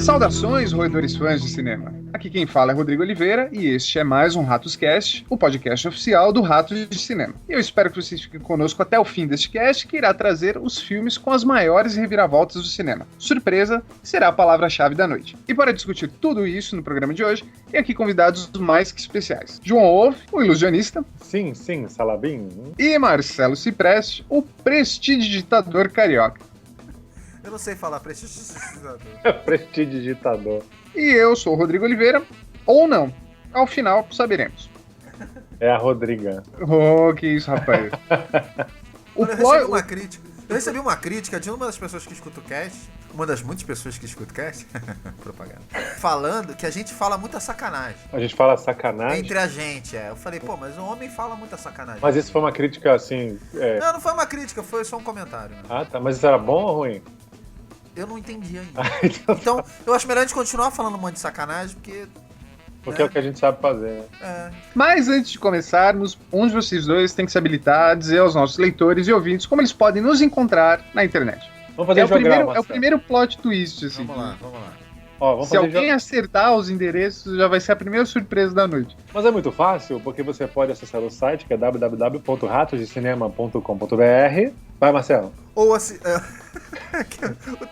Saudações, roedores fãs de cinema. Aqui quem fala é Rodrigo Oliveira e este é mais um Ratoscast, o podcast oficial do Ratos de Cinema. E eu espero que vocês fiquem conosco até o fim deste cast, que irá trazer os filmes com as maiores reviravoltas do cinema. Surpresa será a palavra-chave da noite. E para discutir tudo isso no programa de hoje, tem aqui convidados mais que especiais. João Wolf, o ilusionista. Sim, Salabim. E Marcelo Cipreste, o prestidigitador carioca. Eu não sei falar prestidigitador. Prestidigitador. E eu sou o Rodrigo Oliveira, ou não. Ao final, saberemos. É a Rodriga. Oh, que isso, rapaz. Eu recebi uma crítica de uma das pessoas que escuta o cast, uma das muitas pessoas que escuta o cast, propaganda, falando que a gente fala muita sacanagem. A gente fala sacanagem? Entre a gente, Eu falei, pô, mas o homem fala muita sacanagem. Mas isso foi uma crítica, assim... Não foi uma crítica, foi só um comentário. Né? Ah, tá. Mas isso era bom ou ruim? Eu não entendi ainda. Então, eu acho melhor a gente continuar falando um monte de sacanagem, porque é o que a gente sabe fazer, né? Mas antes de começarmos, um de vocês dois tem que se habilitar a dizer aos nossos leitores e ouvintes como eles podem nos encontrar na internet. Vamos fazer é o primeiro plot twist, assim. Vamos lá. Se alguém acertar os endereços, já vai ser a primeira surpresa da noite. Mas é muito fácil, porque você pode acessar o site, que é www.ratosdecinema.com.br. Vai, Marcelo. Ou assim...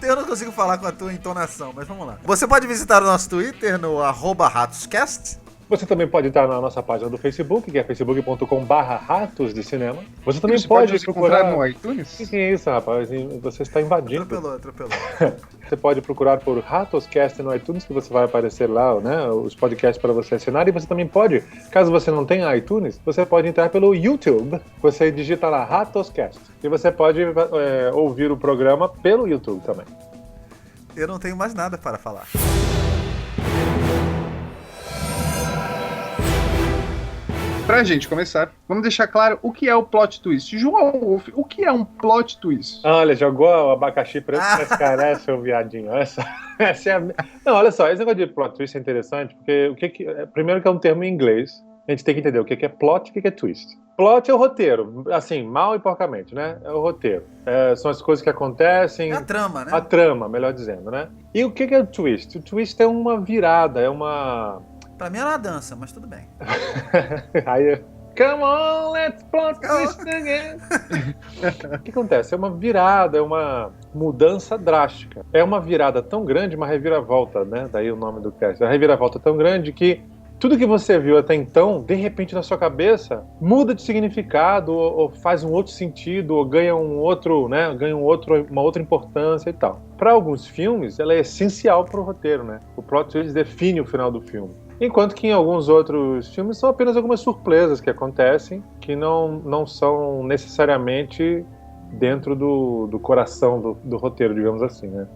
Eu não consigo falar com a tua entonação, mas vamos lá. Você pode visitar o nosso Twitter no @ratoscast. Você também pode entrar na nossa página do Facebook, que é facebook.com/ratosdecinema. Você também pode procurar no iTunes? O que é isso, rapaz? Você está invadindo. Atropelou. Você pode procurar por Ratoscast no iTunes, que você vai aparecer lá, né? Os podcasts para você assinar. E você também pode, caso você não tenha iTunes, você pode entrar pelo YouTube. Você digita lá Ratoscast. E você pode ouvir o programa pelo YouTube também. Eu não tenho mais nada para falar. Pra gente começar, vamos deixar claro o que é o plot twist. João Wolf, o que é um plot twist? Olha, jogou o abacaxi preto nesse cara, seu viadinho. Essa é a... Não, olha só, esse negócio de plot twist é interessante, porque primeiro que é um termo em inglês, a gente tem que entender o que é plot e o que é twist. Plot é o roteiro, assim, mal e porcamente, né? É o roteiro. São as coisas que acontecem... É a trama, né? A trama, melhor dizendo, né? E o que é o twist? O twist é uma virada, é uma... Pra mim era uma dança, mas tudo bem. Aí, come on, let's plot twist again. O que acontece? É uma virada, é uma mudança drástica. É uma virada tão grande, uma reviravolta, né? Daí o nome do cast. A reviravolta tão grande que tudo que você viu até então, de repente na sua cabeça, muda de significado, ou faz um outro sentido, ou ganha uma outra importância e tal. Para alguns filmes, ela é essencial para o roteiro, né? O plot twist define o final do filme. Enquanto que em alguns outros filmes são apenas algumas surpresas que acontecem, que não são necessariamente dentro do coração do roteiro, digamos assim, né?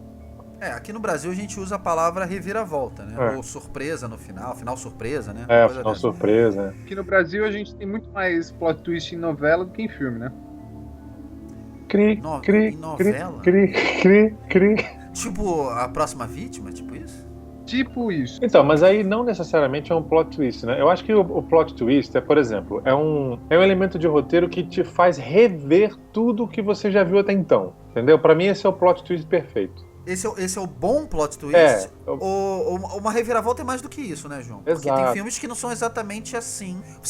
Aqui no Brasil a gente usa a palavra reviravolta, né? Ou surpresa no final surpresa, né? Final surpresa. Aqui no Brasil a gente tem muito mais plot twist em novela do que em filme, né? Em novela? Cri. Tipo, A Próxima Vítima, tipo isso? Tipo isso. Então, mas aí não necessariamente é um plot twist, né? Eu acho que o plot twist por exemplo, é um elemento de roteiro que te faz rever tudo o que você já viu até então, entendeu? Pra mim esse é o plot twist perfeito. Esse é o bom plot twist? Uma reviravolta é mais do que isso, né, João? Porque Exato. tem filmes que não são exatamente assim. O que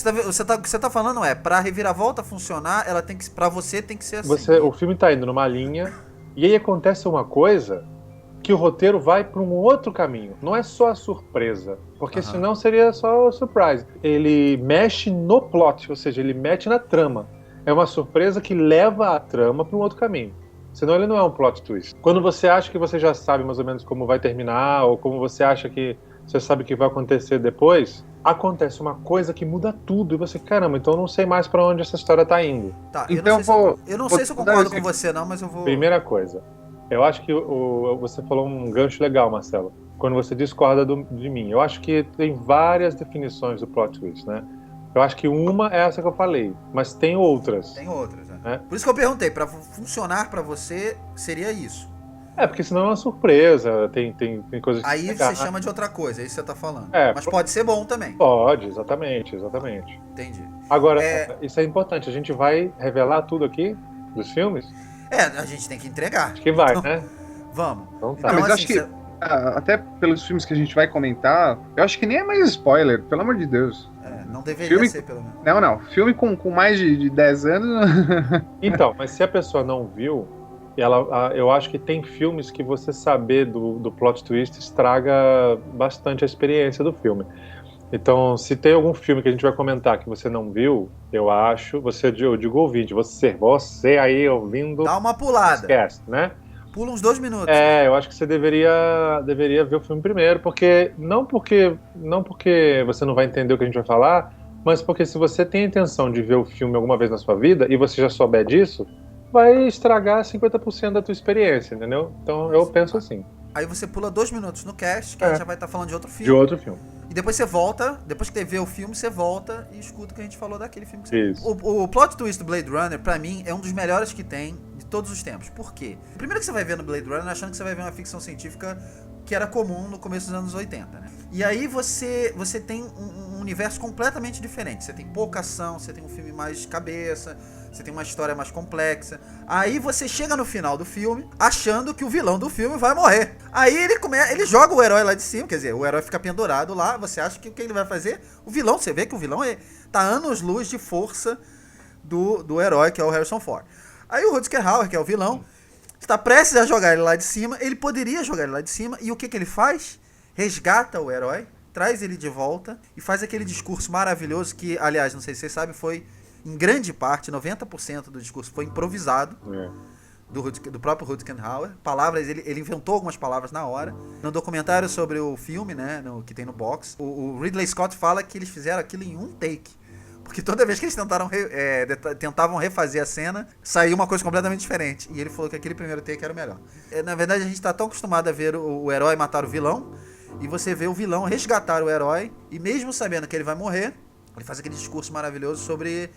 você tá falando pra reviravolta funcionar, pra você tem que ser assim. O filme tá indo numa linha, e aí acontece uma coisa que o roteiro vai para um outro caminho. Não é só a surpresa, porque senão seria só surprise. Ele mexe no plot, ou seja, ele mexe na trama. É uma surpresa que leva a trama para um outro caminho. Senão ele não é um plot twist. Quando você acha que você já sabe mais ou menos como vai terminar, ou como você acha que você sabe o que vai acontecer depois, acontece uma coisa que muda tudo. E você, caramba, então eu não sei mais para onde essa história tá indo. Tá, então eu não sei se eu concordo com você não, mas eu vou... Primeira coisa, eu acho que você falou um gancho legal, Marcelo, quando você discorda de mim. Eu acho que tem várias definições do plot twist, né? Eu acho que uma é essa que eu falei, mas tem outras. Tem outras, né? Por isso que eu perguntei, pra funcionar pra você, seria isso. Porque senão é uma surpresa, tem coisas que... Aí você chama de outra coisa, é isso que você tá falando. Mas pode ser bom também. Pode, exatamente. Entendi. Agora, isso é importante, a gente vai revelar tudo aqui dos filmes? A gente tem que entregar. Acho que vai, então, né? Vamos. Então tá. Mas assim, acho que até pelos filmes que a gente vai comentar, eu acho que nem é mais spoiler, pelo amor de Deus. Não deveria ser, pelo menos. Não. Filme com mais de 10 anos... Então, mas se a pessoa não viu, eu acho que tem filmes que você saber do plot twist estraga bastante a experiência do filme. Então, se tem algum filme que a gente vai comentar que você não viu, eu acho, eu digo ouvinte, você aí ouvindo... Dá uma pulada. Esquece, né? Pula uns 2 minutos. Eu acho que você deveria ver o filme primeiro, não porque você não vai entender o que a gente vai falar, mas porque se você tem a intenção de ver o filme alguma vez na sua vida e você já souber disso, vai estragar 50% da tua experiência, entendeu? Então eu penso assim. Aí você pula 2 minutos no cast, que a gente já vai estar falando de outro filme. De outro filme. E depois você volta, depois que você vê o filme, você volta e escuta o que a gente falou daquele filme que você Isso. viu. O plot twist do Blade Runner, pra mim, é um dos melhores que tem de todos os tempos. Por quê? Primeiro que você vai ver no Blade Runner achando que você vai ver uma ficção científica que era comum no começo dos anos 80, né? E aí você tem um universo completamente diferente. Você tem pouca ação, você tem um filme mais cabeça, você tem uma história mais complexa. Aí você chega no final do filme achando que o vilão do filme vai morrer. Aí ele joga o herói lá de cima, quer dizer, o herói fica pendurado lá, você acha que o que ele vai fazer? O vilão, você vê que o vilão tá anos-luz de força do herói, que é o Harrison Ford. Aí o Rutger Hauer, que é o vilão, está prestes a jogar ele lá de cima, ele poderia jogar ele lá de cima, e o que ele faz? Resgata o herói, traz ele de volta e faz aquele discurso maravilhoso que, aliás, não sei se vocês sabem, foi em grande parte, 90% do discurso foi improvisado do próprio Rutger Hauer. Palavras, ele inventou algumas palavras na hora. No documentário sobre o filme, né, que tem no box, o Ridley Scott fala que eles fizeram aquilo em um take. Porque toda vez que eles tentavam refazer a cena, saía uma coisa completamente diferente. E ele falou que aquele primeiro take era o melhor. Na verdade, a gente tá tão acostumado a ver o herói matar o vilão, e você vê o vilão resgatar o herói, e mesmo sabendo que ele vai morrer, ele faz aquele discurso maravilhoso sobre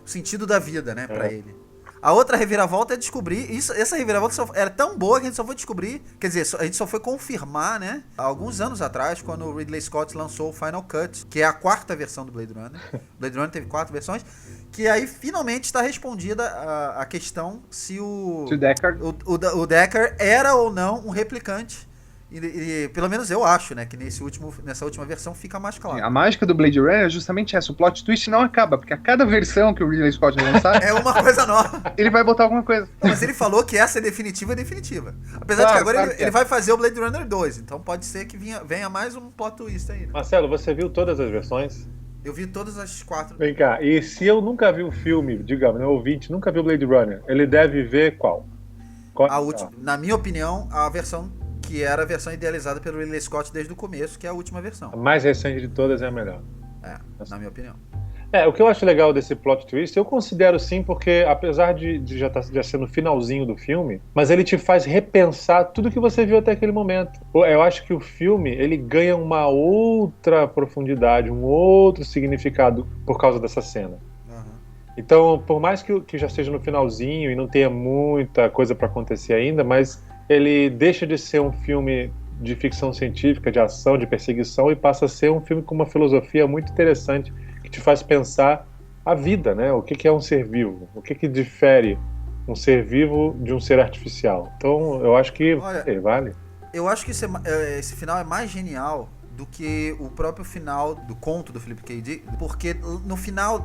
o sentido da vida, né, pra ele. A outra reviravolta é descobrir... Essa reviravolta era tão boa que a gente só foi descobrir... Quer dizer, a gente só foi confirmar, né? Há alguns anos atrás, quando o Ridley Scott lançou o Final Cut, que é a 4ª versão do Blade Runner. O Blade Runner teve 4 versões. Que aí, finalmente, está respondida a questão se o Deckard era ou não um replicante. E pelo menos eu acho, né, que nessa última versão fica mais claro. A mágica do Blade Runner é justamente essa, o plot twist não acaba, porque a cada versão que o Ridley Scott lançar... é uma coisa nova. Ele vai botar alguma coisa. Não, mas ele falou que essa é definitiva. Apesar de que agora ele vai fazer o Blade Runner 2, então pode ser que venha mais um plot twist aí. Né? Marcelo, você viu todas as versões? Eu vi todas as 4. Vem cá, e se eu nunca vi o filme, digamos, meu ouvinte nunca viu Blade Runner, ele deve ver qual? A última, na minha opinião, a versão que era a versão idealizada pelo Ridley Scott desde o começo, que é a última versão. A mais recente de todas é a melhor. Na minha opinião. O que eu acho legal desse plot twist, eu considero sim, porque apesar de já ser no finalzinho do filme, mas ele te faz repensar tudo que você viu até aquele momento. Eu acho que o filme, ele ganha uma outra profundidade, um outro significado por causa dessa cena. Então, por mais que já esteja no finalzinho e não tenha muita coisa para acontecer ainda, mas ele deixa de ser um filme de ficção científica, de ação, de perseguição, e passa a ser um filme com uma filosofia muito interessante, que te faz pensar a vida, né? O que é um ser vivo? O que difere um ser vivo de um ser artificial? Então, eu acho que vale. Eu acho que esse final é mais genial do que o próprio final do conto do Philip K. Dick, porque no final,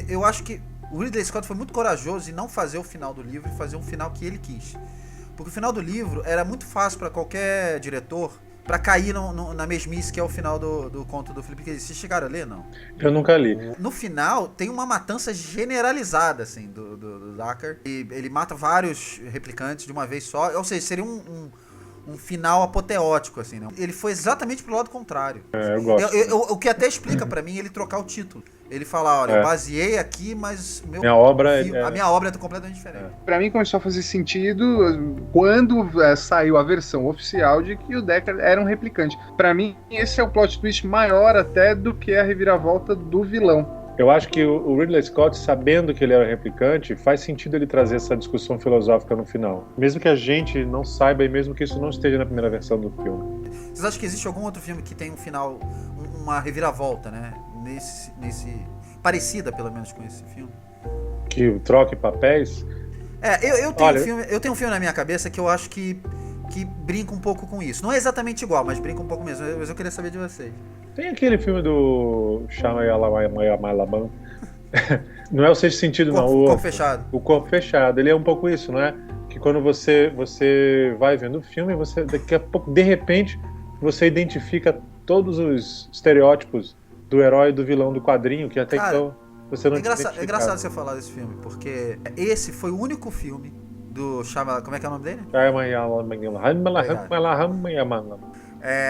eu acho que o Ridley Scott foi muito corajoso em não fazer o final do livro e fazer um final que ele quis. Porque o final do livro era muito fácil para qualquer diretor para cair na mesmice que é o final do conto do Philip K. Dick. Vocês chegaram a ler, não? Eu nunca li. No final, tem uma matança generalizada, assim, do Deckard. E ele mata vários replicantes de uma vez só. Ou seja, seria um final apoteótico, assim, né? Ele foi exatamente pro lado contrário. Eu gosto. O que até explica pra mim ele trocar o título. Ele fala, olha, eu baseei aqui, mas a minha obra é completamente diferente. Pra mim começou a fazer sentido quando saiu a versão oficial de que o Deckard era um replicante. Pra mim, esse é o plot twist maior até do que a reviravolta do vilão. Eu acho que o Ridley Scott, sabendo que ele era replicante, faz sentido ele trazer essa discussão filosófica no final. Mesmo que a gente não saiba e mesmo que isso não esteja na primeira versão do filme. Vocês acham que existe algum outro filme que tem um final, uma reviravolta, né? Parecida, pelo menos, com esse filme? Que troque papéis? Eu tenho um filme na minha cabeça que eu acho que que brinca um pouco com isso. Não é exatamente igual, mas brinca um pouco mesmo. Mas eu queria saber de vocês. Tem aquele filme do Shyamalan. Não é o Sexto Sentido, não. Corpo Fechado. O Corpo Fechado. Ele é um pouco isso, não é? Que quando você vai vendo o filme, você daqui a pouco, de repente, você identifica todos os estereótipos do herói e do vilão do quadrinho, que até então você não tinha identificado. É engraçado você falar desse filme, porque esse foi o único filme do Shyamalan. Como é que é o nome dele?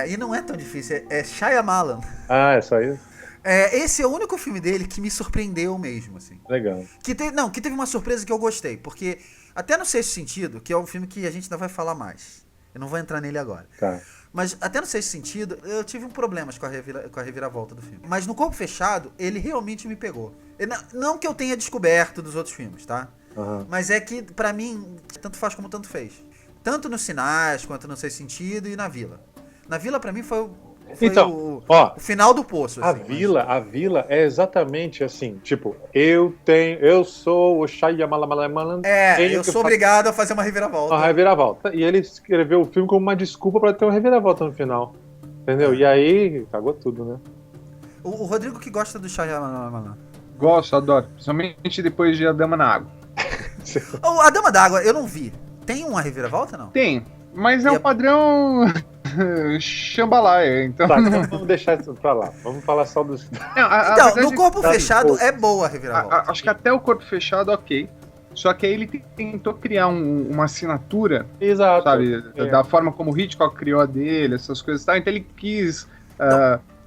E não é tão difícil, é Shyamalan. Ah, é só isso? Esse é o único filme dele que me surpreendeu mesmo, assim. Legal. Que teve uma surpresa que eu gostei, porque até no Sexto Sentido, que é um filme que a gente ainda vai falar mais. Eu não vou entrar nele agora. Tá. Mas até no Sexto Sentido, eu tive problemas com a reviravolta do filme. Mas no Corpo Fechado, ele realmente me pegou. Não que eu tenha descoberto dos outros filmes, tá? Uhum. Mas é que, pra mim, tanto faz como tanto fez. Tanto nos Sinais, quanto no Sexto Sentido e na Vila. Na Vila, pra mim, foi o final do poço. Assim, a Vila é exatamente assim, tipo, eu sou o Shyamalan. Eu sou obrigado a fazer uma reviravolta. Uma reviravolta. E ele escreveu o filme como uma desculpa pra ter uma reviravolta no final. Entendeu? E aí, cagou tudo, né? O Rodrigo que gosta do Shyamalan. Gosto, adoro. Principalmente depois de A Dama na Água. A Dama d'Água, eu não vi. Tem uma reviravolta, não? Tem, mas é um padrão Xambalaia, então... Tá, então vamos deixar isso pra lá. Vamos falar só dos... Então, no Corpo Fechado é boa a reviravolta. Acho que até o Corpo Fechado, ok. Só que aí ele tentou criar uma assinatura, exato, sabe? Da forma como o Hitchcock criou a dele, essas coisas e tal. Então ele quis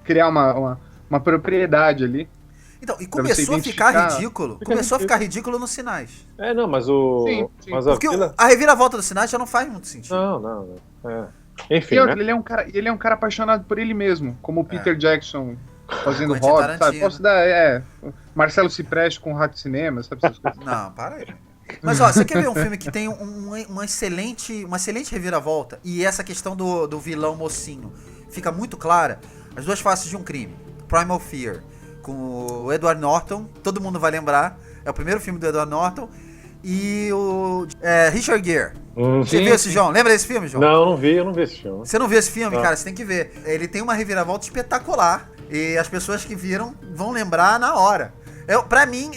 criar uma propriedade ali. Então, e começou a ficar ridículo. Começou a ficar ridículo nos Sinais. Não, mas o... Sim. Mas porque a reviravolta dos Sinais já não faz muito sentido. Não. Enfim, né? Ele é um cara apaixonado por ele mesmo, como o Peter Jackson fazendo Hobbit, sabe? Posso dar, Marcelo Cipreste com o Rato Cinema, sabe essas coisas? Não, para aí. Mas ó, você quer ver um filme que tem uma excelente reviravolta e essa questão do vilão mocinho fica muito clara? As Duas Faces de um Crime, Primal Fear, com o Edward Norton, todo mundo vai lembrar, é o primeiro filme do Edward Norton, e o Richard Gere. Você viu esse, João? Lembra desse filme, João? Não, eu não vi esse filme. Você não viu esse filme? Não. Cara, você tem que ver. Ele tem uma reviravolta espetacular e as pessoas que viram vão lembrar na hora. Pra mim,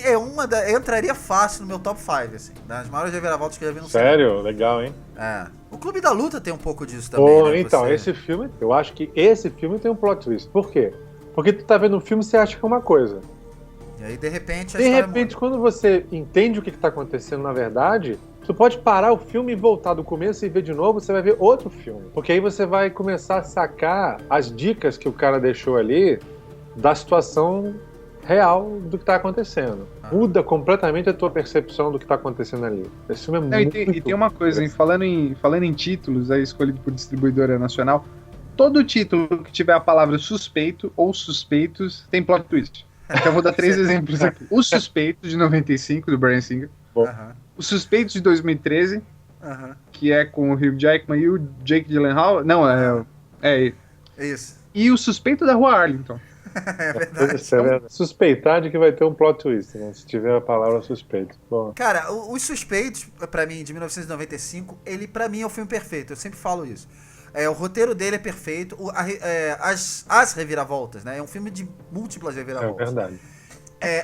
entraria fácil no meu top 5, assim, das maiores reviravoltas que eu já vi no cinema. Sério? Legal, hein? O Clube da Luta tem um pouco disso também, né? Então, esse filme, eu acho que esse filme tem um plot twist. Por quê? Porque tu tá vendo um filme e você acha que é uma coisa. E aí, de repente, quando você entende o que tá acontecendo na verdade, tu pode parar o filme e voltar do começo e ver de novo, você vai ver outro filme. Porque aí você vai começar a sacar as dicas que o cara deixou ali da situação real do que tá acontecendo. Muda completamente a tua percepção do que tá acontecendo ali. Esse filme é muito... E tem uma coisa, hein? Falando em títulos aí escolhido por distribuidora nacional, todo título que tiver a palavra suspeito ou suspeitos tem plot twist. Então eu vou dar 3 exemplos aqui. O Suspeito, de 95, do Bryan Singer. O Suspeito, de 2013, que é com o Hugh Jackman e o Jake Gyllenhaal. Não, é isso. E o Suspeito da Rua Arlington. É verdade. Suspeitar de que vai ter um plot twist, né? Se tiver a palavra suspeito. Bom. Cara, Os Suspeitos, pra mim, de 1995, ele pra mim é o filme perfeito. Eu sempre falo isso. O roteiro dele é perfeito. As reviravoltas, né? É um filme de múltiplas reviravoltas. É verdade.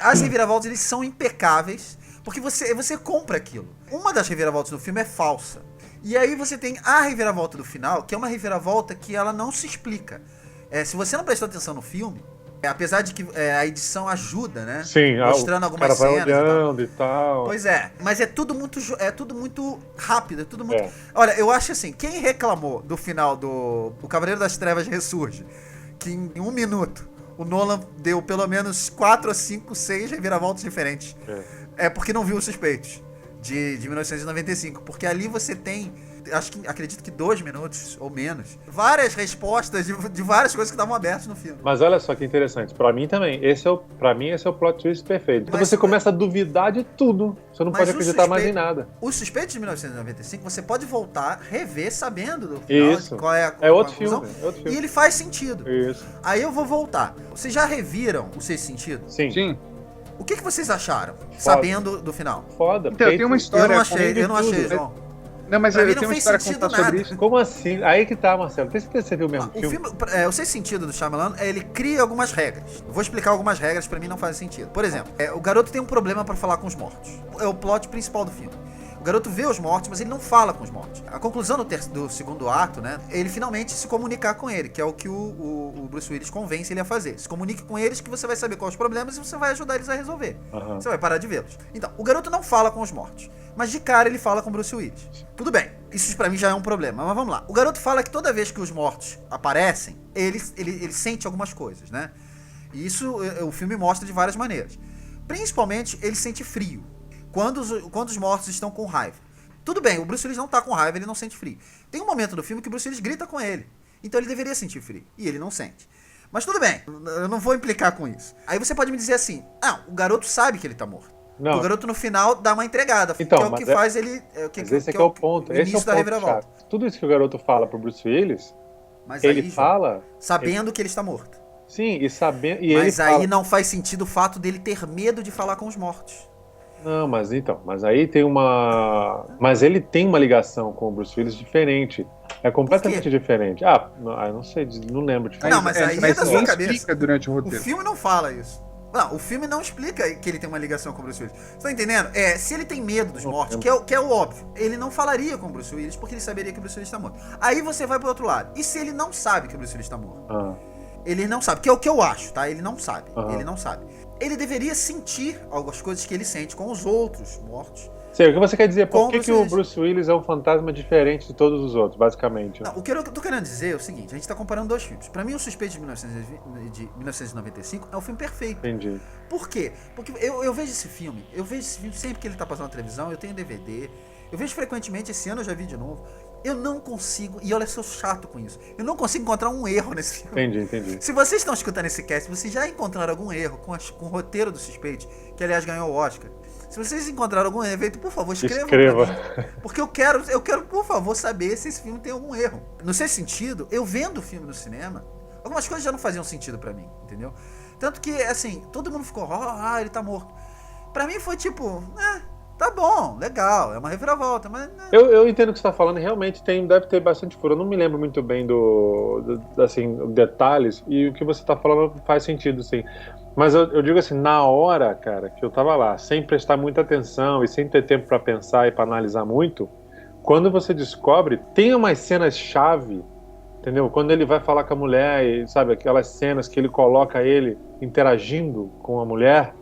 As reviravoltas, eles são impecáveis, porque você compra aquilo. Uma das reviravoltas do filme é falsa. E aí você tem a reviravolta do final, que é uma reviravolta que ela não se explica. Se você não prestou atenção no filme, apesar de que a edição ajuda, né? Sim, mostrando algumas cenas olhando e tal. Pois é, mas é tudo muito rápido, é tudo muito... Olha, eu acho assim, quem reclamou do final do O Cavaleiro das Trevas Ressurge, que em 1 minuto o Nolan deu pelo menos 4 ou 5, 6 reviravoltas diferentes, é porque não viu Os Suspeitos, de 1995, porque ali você tem... acredito que 2 minutos ou menos. Várias respostas de várias coisas que estavam abertas no filme. Mas olha só que interessante. Pra mim também. Esse é o plot twist perfeito. Então você começa a duvidar de tudo. Você não pode acreditar mais em nada. Os Suspeitos de 1995, você pode voltar, rever, sabendo do final. Isso. Qual é a é outro conclusão. Filme. E ele faz sentido. Isso. Aí eu vou voltar. Vocês já reviram o Sexto Sentido? Sim. O que vocês acharam, sabendo do final? Foda. Então, tem uma história... Eu não achei, João. Não, mas Pra eu mim tenho não uma fez história a sentido contar sobre nada. isso. Como assim? Aí que tá, Marcelo. Tem certeza que você viu o mesmo O filme? o sexto sentido do Shyamalan, ele cria algumas regras. Eu vou explicar algumas regras, pra mim não fazem sentido. Por exemplo, o garoto tem um problema pra falar com os mortos. É o plot principal do filme. O garoto vê os mortos, mas ele não fala com os mortos. A conclusão do segundo ato, né? Ele finalmente se comunicar com ele, que é o que o Bruce Willis convence ele a fazer. Se comunique com eles que você vai saber quais os problemas e você vai ajudar eles a resolver. Aham. Você vai parar de vê-los. Então, o garoto não fala com os mortos, mas de cara ele fala com o Bruce Willis. Tudo bem, isso pra mim já é um problema, mas vamos lá. O garoto fala que toda vez que os mortos aparecem, ele sente algumas coisas, né? E isso o filme mostra de várias maneiras. Principalmente, ele sente frio. Quando os mortos estão com raiva. Tudo bem, o Bruce Willis não tá com raiva, ele não sente frio. Tem um momento do filme que o Bruce Willis grita com ele. Então ele deveria sentir frio. E ele não sente. Mas tudo bem, eu não vou implicar com isso. Aí você pode me dizer assim, o garoto sabe que ele tá morto. Não. O garoto no final dá uma entregada. Então, que é o que faz ele... Mas esse aqui é o ponto. Esse é o início da ponto reviravolta. chave. Tudo isso que o garoto fala pro Bruce Willis, Mas ele aí, João, fala... sabendo que ele está morto. Sim, e sabendo... E Mas ele aí fala... não faz sentido o fato dele ter medo de falar com os mortos. Não, mas então, mas aí tem uma... Mas ele tem uma ligação com o Bruce Willis diferente. É completamente diferente. Eu não sei, não lembro de falar. Não, mas aí é da sua ninguém cabeça. explica durante o O roteiro. filme não fala isso. Não, o filme não explica que ele tem uma ligação com o Bruce Willis. Você tá entendendo? Se ele tem medo dos mortos, que é o óbvio, ele não falaria com o Bruce Willis porque ele saberia que o Bruce Willis tá morto. Aí você vai pro outro lado. E se ele não sabe que o Bruce Willis tá morto? Ah, Ele não sabe, que é o que eu acho, tá? Ele não sabe. Aham. Ele não sabe. Ele deveria sentir algumas coisas que ele sente com os outros mortos. sei, o que você quer dizer? Por Com que, Bruce que o Willis. Bruce Willis é um fantasma diferente de todos os outros, basicamente? Não, o que eu tô querendo dizer é o seguinte, a gente tá comparando dois filmes. Pra mim, O Suspeito de 1995 é o filme perfeito. Entendi. Por quê? Porque eu vejo esse filme sempre que ele tá passando na televisão, eu tenho DVD, eu vejo frequentemente, esse ano eu já vi de novo. Eu não consigo, e olha, eu sou chato com isso, eu não consigo encontrar um erro nesse filme. Entendi. Se vocês estão escutando esse cast, vocês já encontraram algum erro com o roteiro do Suspeito, que aliás ganhou o Oscar. Se vocês encontraram algum efeito, por favor, escrevam pra mim. Porque eu quero, por favor, saber se esse filme tem algum erro. No seu sentido, eu vendo o filme no cinema, algumas coisas já não faziam sentido pra mim, entendeu? Tanto que, assim, todo mundo ficou, ele tá morto. Pra mim foi tipo, tá bom, legal, é uma reviravolta, mas... Eu entendo o que você está falando, realmente deve ter bastante furo. Eu não me lembro muito bem assim, detalhes, e o que você está falando faz sentido, sim. Mas eu digo assim, na hora, cara, que eu tava lá, sem prestar muita atenção e sem ter tempo para pensar e para analisar muito, quando você descobre, tem umas cenas-chave, entendeu? Quando ele vai falar com a mulher, e, sabe, aquelas cenas que ele coloca ele interagindo com a mulher,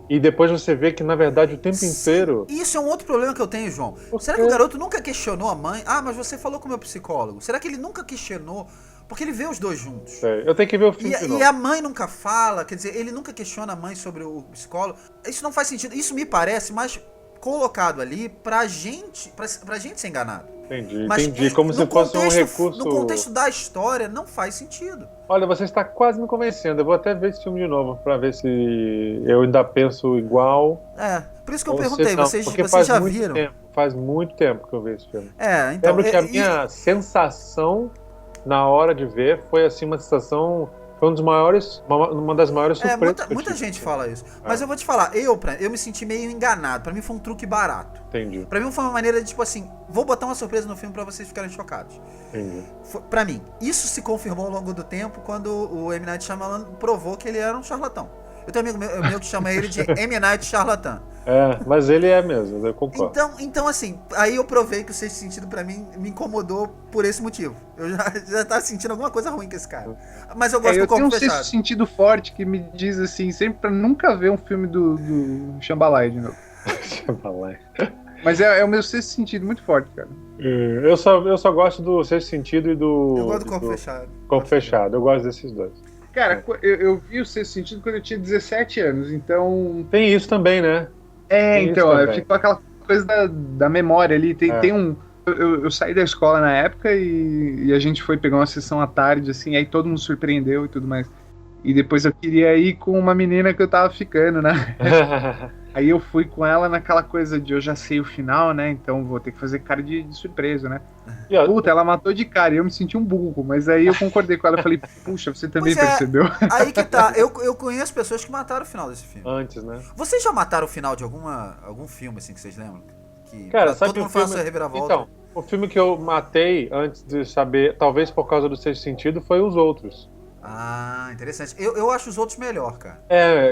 e depois você vê que, na verdade, o tempo inteiro... Isso é um outro problema que eu tenho, João. Por Será quê? que o garoto nunca questionou a mãe? Mas você falou com o meu psicólogo. Será que ele nunca questionou? Porque ele vê os dois juntos. Eu tenho que ver o filme de novo. E a mãe nunca fala, quer dizer, ele nunca questiona a mãe sobre o psicólogo. Isso não faz sentido. Isso me parece mais colocado ali pra gente ser enganado. Entendi. Como se fosse um recurso... No contexto da história, não faz sentido. Olha, você está quase me convencendo. Eu vou até ver esse filme de novo pra ver se eu ainda penso igual. Por isso que eu ou se perguntei, não, vocês porque já viram? Faz muito tempo que eu vi esse filme. Então... Lembro que a minha sensação na hora de ver foi assim, uma sensação... Foi uma das maiores surpresas. Muita gente fala isso. Mas eu vou te falar, eu me senti meio enganado. Pra mim foi um truque barato. Entendi. Pra mim foi uma maneira de, tipo assim, vou botar uma surpresa no filme pra vocês ficarem chocados. Entendi. Pra mim, isso se confirmou ao longo do tempo quando o M. Night Shyamalan provou que ele era um charlatão. Eu tenho um amigo meu que chama ele de M. Night Charlatã. Mas ele é mesmo, eu concordo. Então, assim, aí eu provei que o sexto sentido pra mim me incomodou por esse motivo. Eu já tava sentindo alguma coisa ruim com esse cara. Mas eu gosto do corpo fechado. Eu fechado. tenho um sexto sentido forte que me diz assim, sempre pra nunca ver um filme do Shyamalan de novo. Shyamalan. Mas é o meu sexto sentido muito forte, cara. Eu só gosto do sexto sentido e do... Eu gosto do corpo fechado. Corpo fechado, eu gosto desses dois. Cara, eu vi o sexto sentido quando eu tinha 17 anos, então... Tem isso também, né? Então, ficou aquela coisa da memória ali. Tem um... Eu saí da escola na época e a gente foi pegar uma sessão à tarde, assim, aí todo mundo surpreendeu e tudo mais. E depois eu queria ir com uma menina que eu tava ficando, né? Aí eu fui com ela naquela coisa de eu já sei o final, né? Então vou ter que fazer cara de surpresa, né? Puta, ela matou de cara e eu me senti um burro. Mas aí eu concordei com ela e falei, puxa, você também percebeu? Aí que tá, eu conheço pessoas que mataram o final desse filme. Antes, né? Vocês já mataram o final de algum filme, assim, que vocês lembram? que Cara, sabe todo que o mundo faz a filme... sua reviravolta. Então, o filme que eu matei antes de saber, talvez por causa do Sexto Sentido, foi Os Outros. Ah, interessante. Eu acho os outros melhor, cara.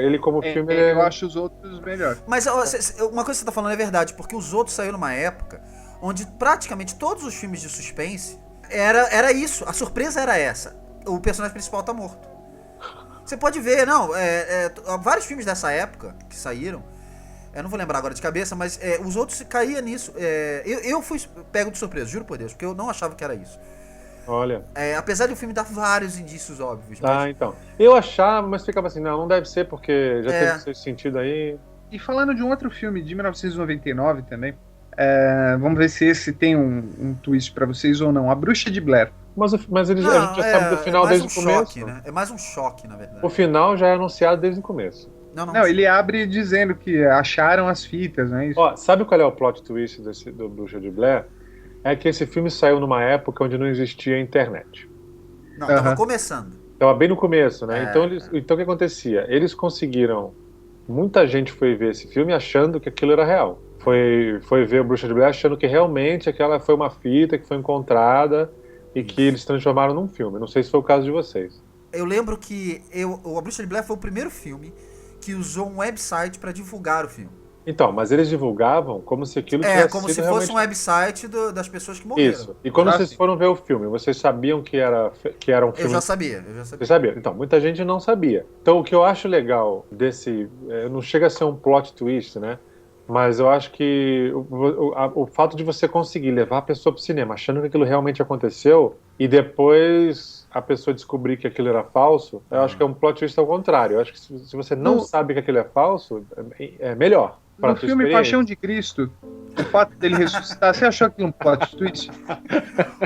Ele como filme... Eu acho os outros melhor. Mas ó, uma coisa que você tá falando é verdade, porque os outros saiu numa época onde praticamente todos os filmes de suspense era isso. A surpresa era essa. O personagem principal tá morto. Você pode ver, vários filmes dessa época que saíram, eu não vou lembrar agora de cabeça, mas os outros caíam nisso. Eu fui pego de surpresa, juro por Deus, porque eu não achava que era isso. Olha. Apesar do filme dar vários indícios óbvios. Então. Eu achava, mas ficava assim, não deve ser, porque já teve Sexto Sentido aí. E falando de um outro filme de 1999 também, vamos ver se esse tem um twist pra vocês ou não. A Bruxa de Blair. Mas a gente já sabe do final desde o começo. Choque, né? É mais um choque, na verdade. O final já é anunciado desde o começo. Não, ele abre dizendo que acharam as fitas, né? Ó, sabe qual é o plot twist do Bruxa de Blair? É que esse filme saiu numa época onde não existia internet. Não, tava começando. Tava bem no começo, né? Então o que acontecia? Eles conseguiram... Muita gente foi ver esse filme achando que aquilo era real. Foi ver o Bruxa de Blair achando que realmente aquela foi uma fita que foi encontrada e que eles transformaram num filme. Não sei se foi o caso de vocês. Eu lembro que a Bruxa de Blair foi o primeiro filme que usou um website pra divulgar o filme. Então, mas eles divulgavam como se aquilo tivesse como sido se realmente... fosse um website das pessoas que morreram. Isso. E quando vocês foram ver o filme, vocês sabiam que era um filme... Eu já sabia. Você sabia? Então, muita gente não sabia. Então, o que eu acho legal desse... não chega a ser um plot twist, né? Mas eu acho que o fato de você conseguir levar a pessoa pro cinema achando que aquilo realmente aconteceu e depois a pessoa descobrir que aquilo era falso, eu acho que é um plot twist ao contrário. Eu acho que se você não sabe que aquilo é falso, é melhor. No filme Paixão de Cristo, o fato dele ressuscitar, você achou aquilo um plot twist?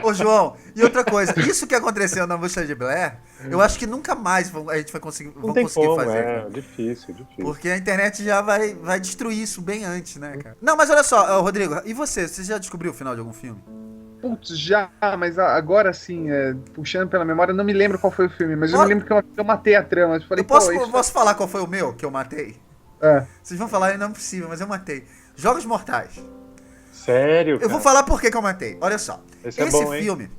Ô, João, e outra coisa, isso que aconteceu na Bruxa de Blair, eu acho que nunca mais a gente vai conseguir fazer. É difícil. Porque a internet já vai destruir isso bem antes, né, cara? Não, mas olha só, Rodrigo, e você? Você já descobriu o final de algum filme? Putz, já, mas agora sim, puxando pela memória, não me lembro qual foi o filme, mas eu me lembro que eu matei a trama. Eu falei, posso falar qual foi o meu que eu matei? Vocês vão falar, não é possível, mas eu matei. Jogos Mortais. Sério, cara? Eu vou falar por que eu matei. Olha só. Esse bom, filme...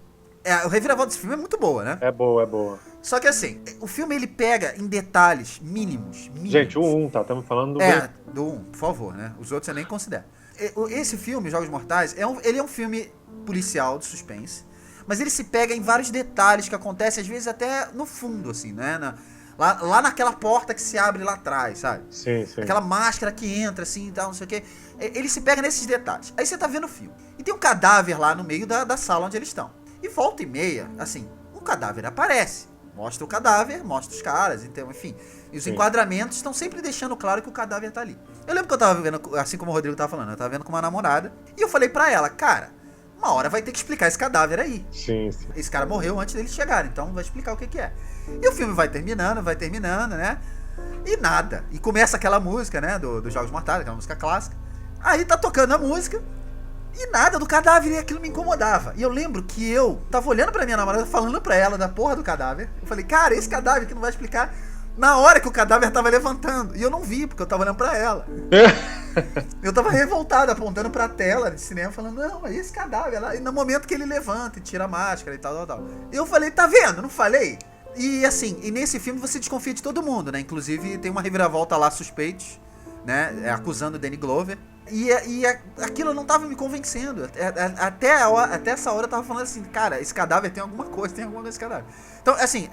o reviravolta desse filme é muito boa, né? É boa. Só que assim, o filme ele pega em detalhes mínimos. Gente, o 1, tá? Estamos falando do... do 1, por favor, né? Os outros você nem considera. Esse filme, Jogos Mortais, ele é um filme policial de suspense, mas ele se pega em vários detalhes que acontecem, às vezes até no fundo, assim, né? Lá naquela porta que se abre lá atrás, sabe? Sim. Aquela máscara que entra, assim, e tal, não sei o quê. Ele se pega nesses detalhes. Aí você tá vendo o filme. E tem um cadáver lá no meio da sala onde eles estão. E volta e meia, assim, um cadáver aparece. Mostra o cadáver, mostra os caras, então, enfim. E os enquadramentos estão sempre deixando claro que o cadáver tá ali. Eu lembro que eu tava vendo, assim como o Rodrigo tava falando, eu tava vendo com uma namorada. E eu falei pra ela, cara, uma hora vai ter que explicar esse cadáver aí. Sim. Esse cara morreu antes deles chegarem, então vai explicar o que é. E o filme vai terminando, né? E nada. E começa aquela música, né, dos Jogos Mortais, aquela música clássica. Aí tá tocando a música e nada do cadáver, e aquilo me incomodava. E eu lembro que eu tava olhando pra minha namorada, falando pra ela da porra do cadáver. Eu falei, cara, esse cadáver que não vai explicar na hora que o cadáver tava levantando. E eu não vi, porque eu tava olhando pra ela. Eu tava revoltado, apontando pra tela de cinema, falando, não, é esse cadáver lá. E no momento que ele levanta e tira a máscara e tal. Eu falei, tá vendo? Não falei? E assim, nesse filme você desconfia de todo mundo, né? Inclusive tem uma reviravolta lá, suspeitos, né? Acusando o Danny Glover. E aquilo não tava me convencendo. Até essa hora eu tava falando assim, cara, esse cadáver tem alguma coisa nesse cadáver. Então, assim,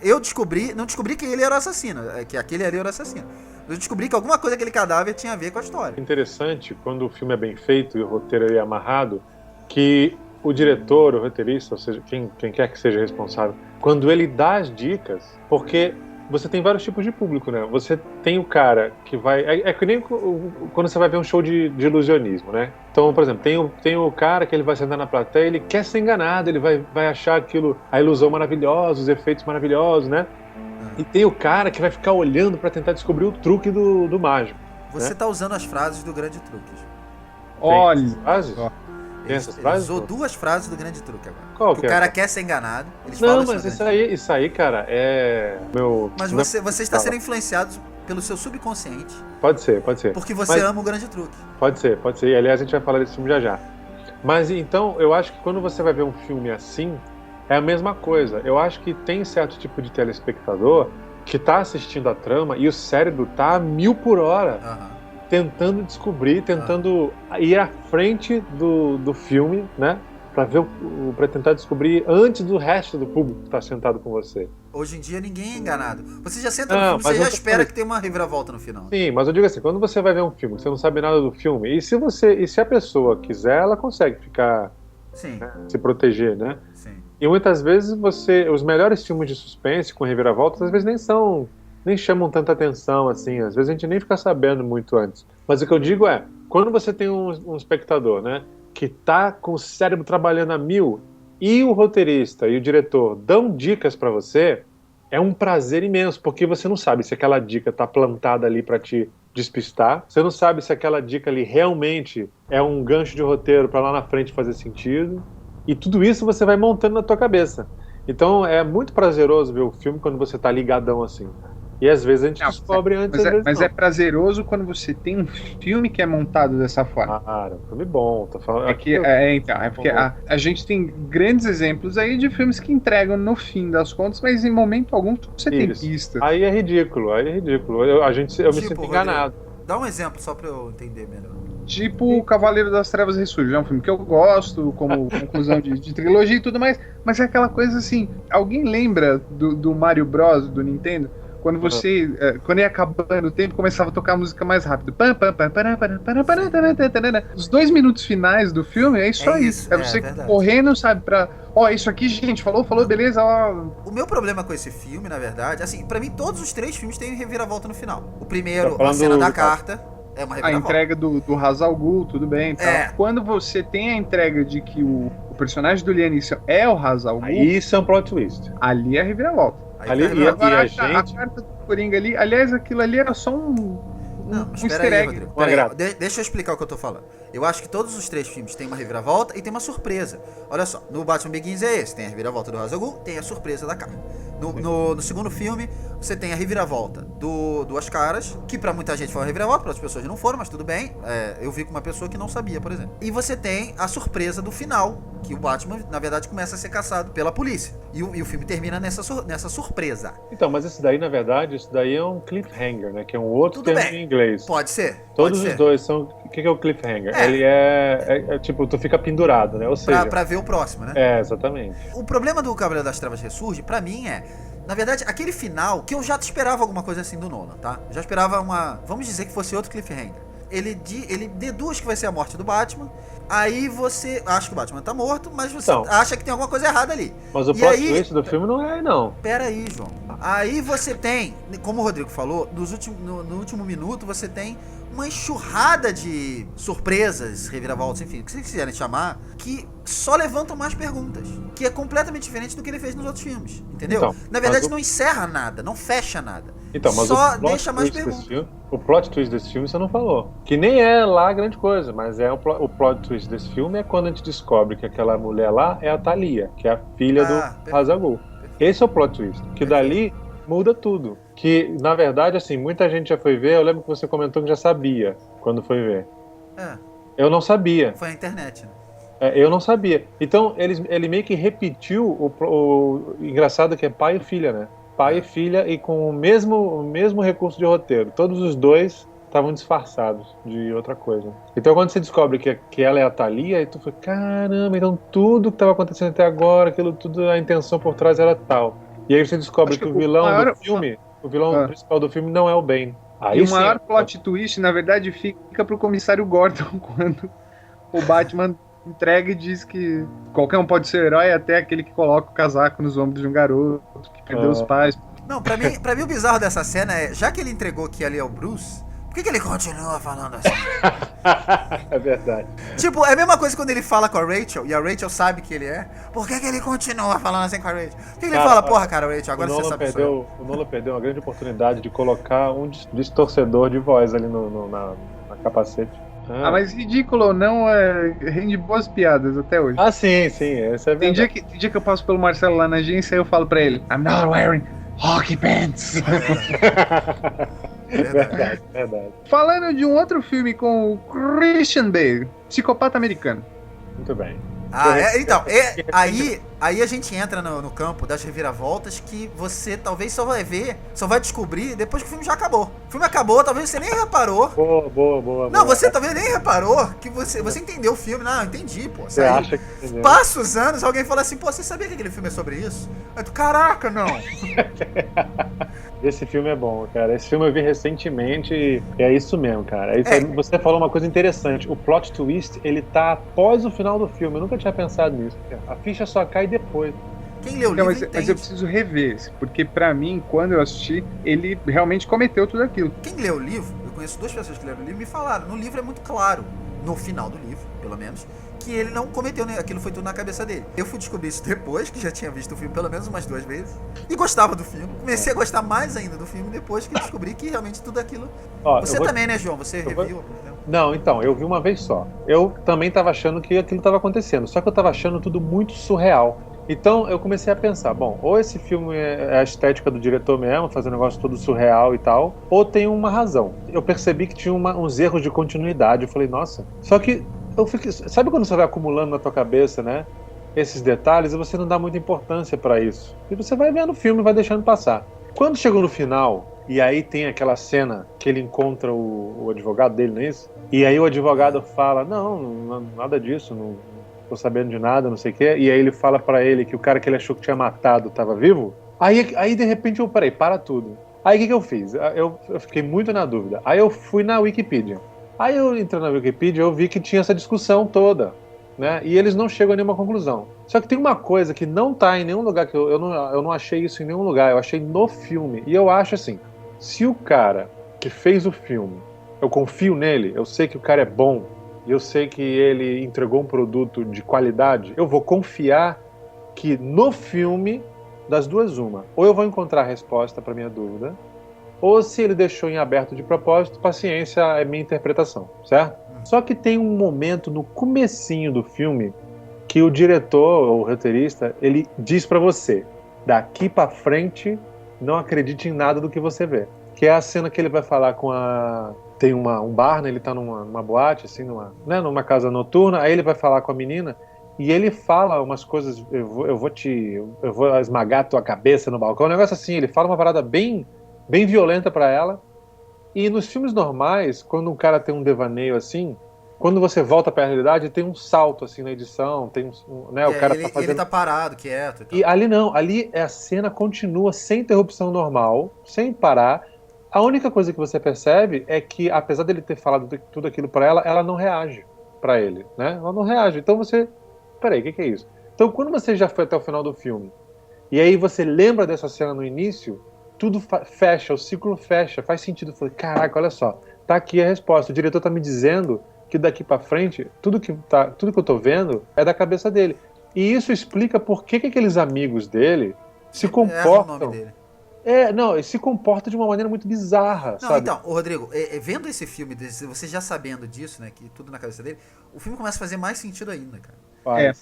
não descobri que ele era o assassino, que aquele era o assassino. Eu descobri que alguma coisa daquele cadáver tinha a ver com a história. Interessante, quando o filme é bem feito e o roteiro é amarrado, que o diretor, o roteirista, ou seja, quem quer que seja responsável, quando ele dá as dicas, porque você tem vários tipos de público, né? Você tem o cara que vai... É que nem quando você vai ver um show de ilusionismo, né? Então, por exemplo, tem o cara que ele vai sentar na plateia, ele quer ser enganado, ele vai achar aquilo, a ilusão maravilhosa, os efeitos maravilhosos, né? E tem o cara que vai ficar olhando para tentar descobrir o truque do mágico. Você tá usando as frases do Grande Truque. Olha! Tem essas frases? Usou 2 frases do Grande Truque agora. Qual que o cara quer ser enganado. Não, mas isso aí, cara, é meu... Mas você está sendo influenciado pelo seu subconsciente. Pode ser. Porque você ama o Grande Truque. Pode ser. E, aliás, a gente vai falar desse filme já. Mas então, eu acho que quando você vai ver um filme assim, é a mesma coisa. Eu acho que tem certo tipo de telespectador que tá assistindo a trama e o cérebro tá a 1000 por hora. Tentando descobrir, tentando ir à frente do filme, né? Pra tentar descobrir antes do resto do público que tá sentado com você. Hoje em dia ninguém é enganado. Você já senta no filme, você já espera que tenha uma reviravolta no final. Sim, mas eu digo assim, quando você vai ver um filme, você não sabe nada do filme, e se a pessoa quiser, ela consegue ficar, né, se proteger, né? Sim. E muitas vezes os melhores filmes de suspense com reviravoltas, às vezes nem chamam tanta atenção, assim, às vezes a gente nem fica sabendo muito antes. Mas o que eu digo é, quando você tem um espectador, né, que tá com o cérebro trabalhando a 1000, e o roteirista e o diretor dão dicas pra você, é um prazer imenso, porque você não sabe se aquela dica tá plantada ali pra te despistar, você não sabe se aquela dica ali realmente é um gancho de roteiro pra lá na frente fazer sentido, e tudo isso você vai montando na tua cabeça. Então é muito prazeroso ver o filme quando você tá ligadão assim. E às vezes a gente descobre antes. Mas é prazeroso quando você tem um filme que é montado dessa forma. Claro, filme bom. Tô falando... Porque a gente tem grandes exemplos aí de filmes que entregam no fim das contas, mas em momento algum você tem pistas. Aí é ridículo. Eu me sinto enganado. Rodrigo, dá um exemplo só pra eu entender melhor. Tipo o Cavaleiro das Trevas Ressurge, é um filme que eu gosto, como conclusão de trilogia e tudo mais, mas é aquela coisa assim, alguém lembra do Mario Bros, do Nintendo? Quando quando ia acabando o tempo, começava a tocar a música mais rápido. Os 2 minutos finais do filme é só isso. É você correndo, sabe, isso aqui, gente, falou, beleza, O meu problema com esse filme, na verdade, assim, pra mim todos os 3 filmes têm reviravolta no final. O primeiro, a cena da carta, é uma reviravolta. A entrega do Ra's al Ghul, tudo bem, tá? Quando você tem a entrega de que o personagem do Liam Neeson é o Ra's al Ghul, isso é um plot twist. Ali é a reviravolta. Agora, a carta do Coringa ali, aliás, aquilo ali era só um easter egg. Rodrigo. Deixa eu explicar o que eu tô falando. Eu acho que todos os 3 filmes têm uma reviravolta e tem uma surpresa. Olha só, no Batman Begins é esse, tem a reviravolta do Ra's al Ghul, tem a surpresa da carta. No segundo filme, você tem a reviravolta do Duas Caras, que pra muita gente foi uma reviravolta, para outras pessoas não foram, mas tudo bem. Eu vi com uma pessoa que não sabia, por exemplo. E você tem a surpresa do final, que o Batman, na verdade, começa a ser caçado pela polícia. E o filme termina nessa surpresa. Então, mas isso daí é um cliffhanger, né? Que é um outro termo em inglês. Pode ser. Todos os dois são... O que é o cliffhanger? Ele é tipo, tu fica pendurado, né? Ou seja... Pra ver o próximo, né? Exatamente. O problema do Cavaleiro das Trevas Ressurge, pra mim, na verdade, aquele final, que eu já esperava alguma coisa assim do Nolan, tá? Eu já esperava vamos dizer que fosse outro cliffhanger. Ele deduz que vai ser a morte do Batman, aí você acha que o Batman tá morto, mas você acha que tem alguma coisa errada ali. Mas o plot twist do filme não é, não. Pera aí, João. Aí você tem, como o Rodrigo falou, no último minuto você tem uma enxurrada de surpresas, reviravoltas, enfim, o que vocês quiserem chamar, que só levantam mais perguntas. Que é completamente diferente do que ele fez nos outros filmes, entendeu? Então, na verdade não encerra nada, não fecha nada. Então, mas só deixa mais perguntas. O plot twist desse filme você não falou. Que nem é lá grande coisa, mas o plot twist desse filme é quando a gente descobre que aquela mulher lá é a Thalia, que é a filha do Ra's al Ghul. Esse é o plot twist. Que dali muda tudo. Que, na verdade, assim, muita gente já foi ver. Eu lembro que você comentou que já sabia quando foi ver. Eu não sabia. Foi a internet, né? Eu não sabia. Então, ele meio que repetiu o engraçado que é pai e filha, né? Pai e filha e com o mesmo recurso de roteiro. Todos os dois estavam disfarçados de outra coisa. Então, quando você descobre que ela é a Thalia, aí tu fala, caramba, então tudo que estava acontecendo até agora, aquilo tudo, a intenção por trás era tal. E aí você descobre que o vilão do filme, o vilão principal do filme não é o Bane. Aí e o maior plot twist, na verdade, fica pro comissário Gordon quando o Batman entrega e diz que qualquer um pode ser herói, até aquele que coloca o casaco nos ombros de um garoto, que perdeu os pais. Não, pra mim o bizarro dessa cena é, já que ele entregou que ali é o Bruce, por que ele continua falando assim? É verdade. Tipo, é a mesma coisa quando ele fala com a Rachel, e a Rachel sabe que ele é. Por que ele continua falando assim com a Rachel? Por que ele fala, porra, cara, Rachel, agora você sabe o Nolan perdeu uma grande oportunidade de colocar um distorcedor de voz ali na capacete. Mas ridículo ou não, rende boas piadas até hoje. Sim, essa é verdade. Tem dia que eu passo pelo Marcelo lá na agência e eu falo pra ele, I'm not wearing hockey pants. Verdade. Falando de um outro filme com o Christian Bale, Psicopata Americano. Muito bem. Aí a gente entra no campo das reviravoltas que você talvez só vai descobrir depois que o filme já acabou. O filme acabou, talvez você nem reparou. Boa. Não, você talvez nem reparou que você entendeu o filme. Não, entendi, pô. Você acha que entendeu? Passa os anos, alguém fala assim, pô, você sabia que aquele filme é sobre isso? Aí tu, caraca, não. Esse filme é bom, cara. Esse filme eu vi recentemente e é isso mesmo, cara. Você falou uma coisa interessante. O plot twist, ele tá após o final do filme. Eu nunca tinha pensado nisso. A ficha só cai depois. Quem lê o livro entende. Mas eu preciso rever esse, porque pra mim, quando eu assisti, ele realmente cometeu tudo aquilo. Quem lê o livro, eu conheço 2 pessoas que leram o livro, me falaram, no livro é muito claro, no final do livro, pelo menos, que ele não cometeu, né? Aquilo foi tudo na cabeça dele. Eu fui descobrir isso depois, que já tinha visto o filme pelo menos umas 2 vezes, e gostava do filme. Comecei a gostar mais ainda do filme depois que descobri que realmente tudo aquilo... Você também, né, João? Você reviu? Não, então, eu vi uma vez só. Eu também tava achando que aquilo tava acontecendo, só que eu tava achando tudo muito surreal. Então eu comecei a pensar, bom, ou esse filme é a estética do diretor mesmo, fazer um negócio todo surreal e tal, ou tem uma razão. Eu percebi que tinha uns erros de continuidade, eu falei, nossa. Só que eu fiquei, sabe quando você vai acumulando na tua cabeça, né, esses detalhes, e você não dá muita importância pra isso. E você vai vendo o filme e vai deixando passar. Quando chegou no final, e aí tem aquela cena que ele encontra o advogado dele, não é isso? E aí o advogado fala, não, nada disso, não tô sabendo de nada, não sei o quê. E aí ele fala pra ele que o cara que ele achou que tinha matado tava vivo. Aí de repente eu parei, para tudo. Aí o que eu fiz? Eu fiquei muito na dúvida. Aí eu fui na Wikipedia. Aí eu entrei na Wikipedia, eu vi que tinha essa discussão toda, né? E eles não chegam a nenhuma conclusão. Só que tem uma coisa que não tá em nenhum lugar, que eu não achei isso em nenhum lugar, eu achei no filme. E eu acho assim, se o cara que fez o filme, eu confio nele, eu sei que o cara é bom, e eu sei que ele entregou um produto de qualidade, eu vou confiar que no filme, das duas uma, ou eu vou encontrar a resposta para minha dúvida, ou se ele deixou em aberto de propósito, paciência, é minha interpretação, certo? Só que tem um momento no comecinho do filme que o diretor, ou o roteirista, ele diz para você, daqui para frente, não acredite em nada do que você vê. Que é a cena que ele vai falar com a... Tem um bar, né? Ele tá numa boate, assim, numa casa noturna, aí ele vai falar com a menina, e ele fala umas coisas, eu vou esmagar a tua cabeça no balcão, um negócio assim, ele fala uma parada bem violenta pra ela. E nos filmes normais, quando um cara tem um devaneio assim, quando você volta pra realidade, tem um salto assim na edição, tem né, o cara ele tá parado, quieto. E ali não, ali a cena continua sem interrupção normal, sem parar. A única coisa que você percebe é que, apesar dele ter falado tudo aquilo pra ela, ela não reage pra ele, né? Ela não reage. Então você, peraí, o que é isso? Então quando você já foi até o final do filme, e aí você lembra dessa cena no início, tudo fecha, o ciclo fecha, faz sentido. Eu falei, caraca, olha só, tá aqui a resposta. O diretor tá me dizendo que daqui pra frente, tudo que eu tô vendo é da cabeça dele. E isso explica por que aqueles amigos dele se comportam... É o nome dele. Se comporta de uma maneira muito bizarra, não, sabe? Então, Rodrigo, vendo esse filme, você já sabendo disso, né, que tudo na cabeça dele, o filme começa a fazer mais sentido ainda, cara.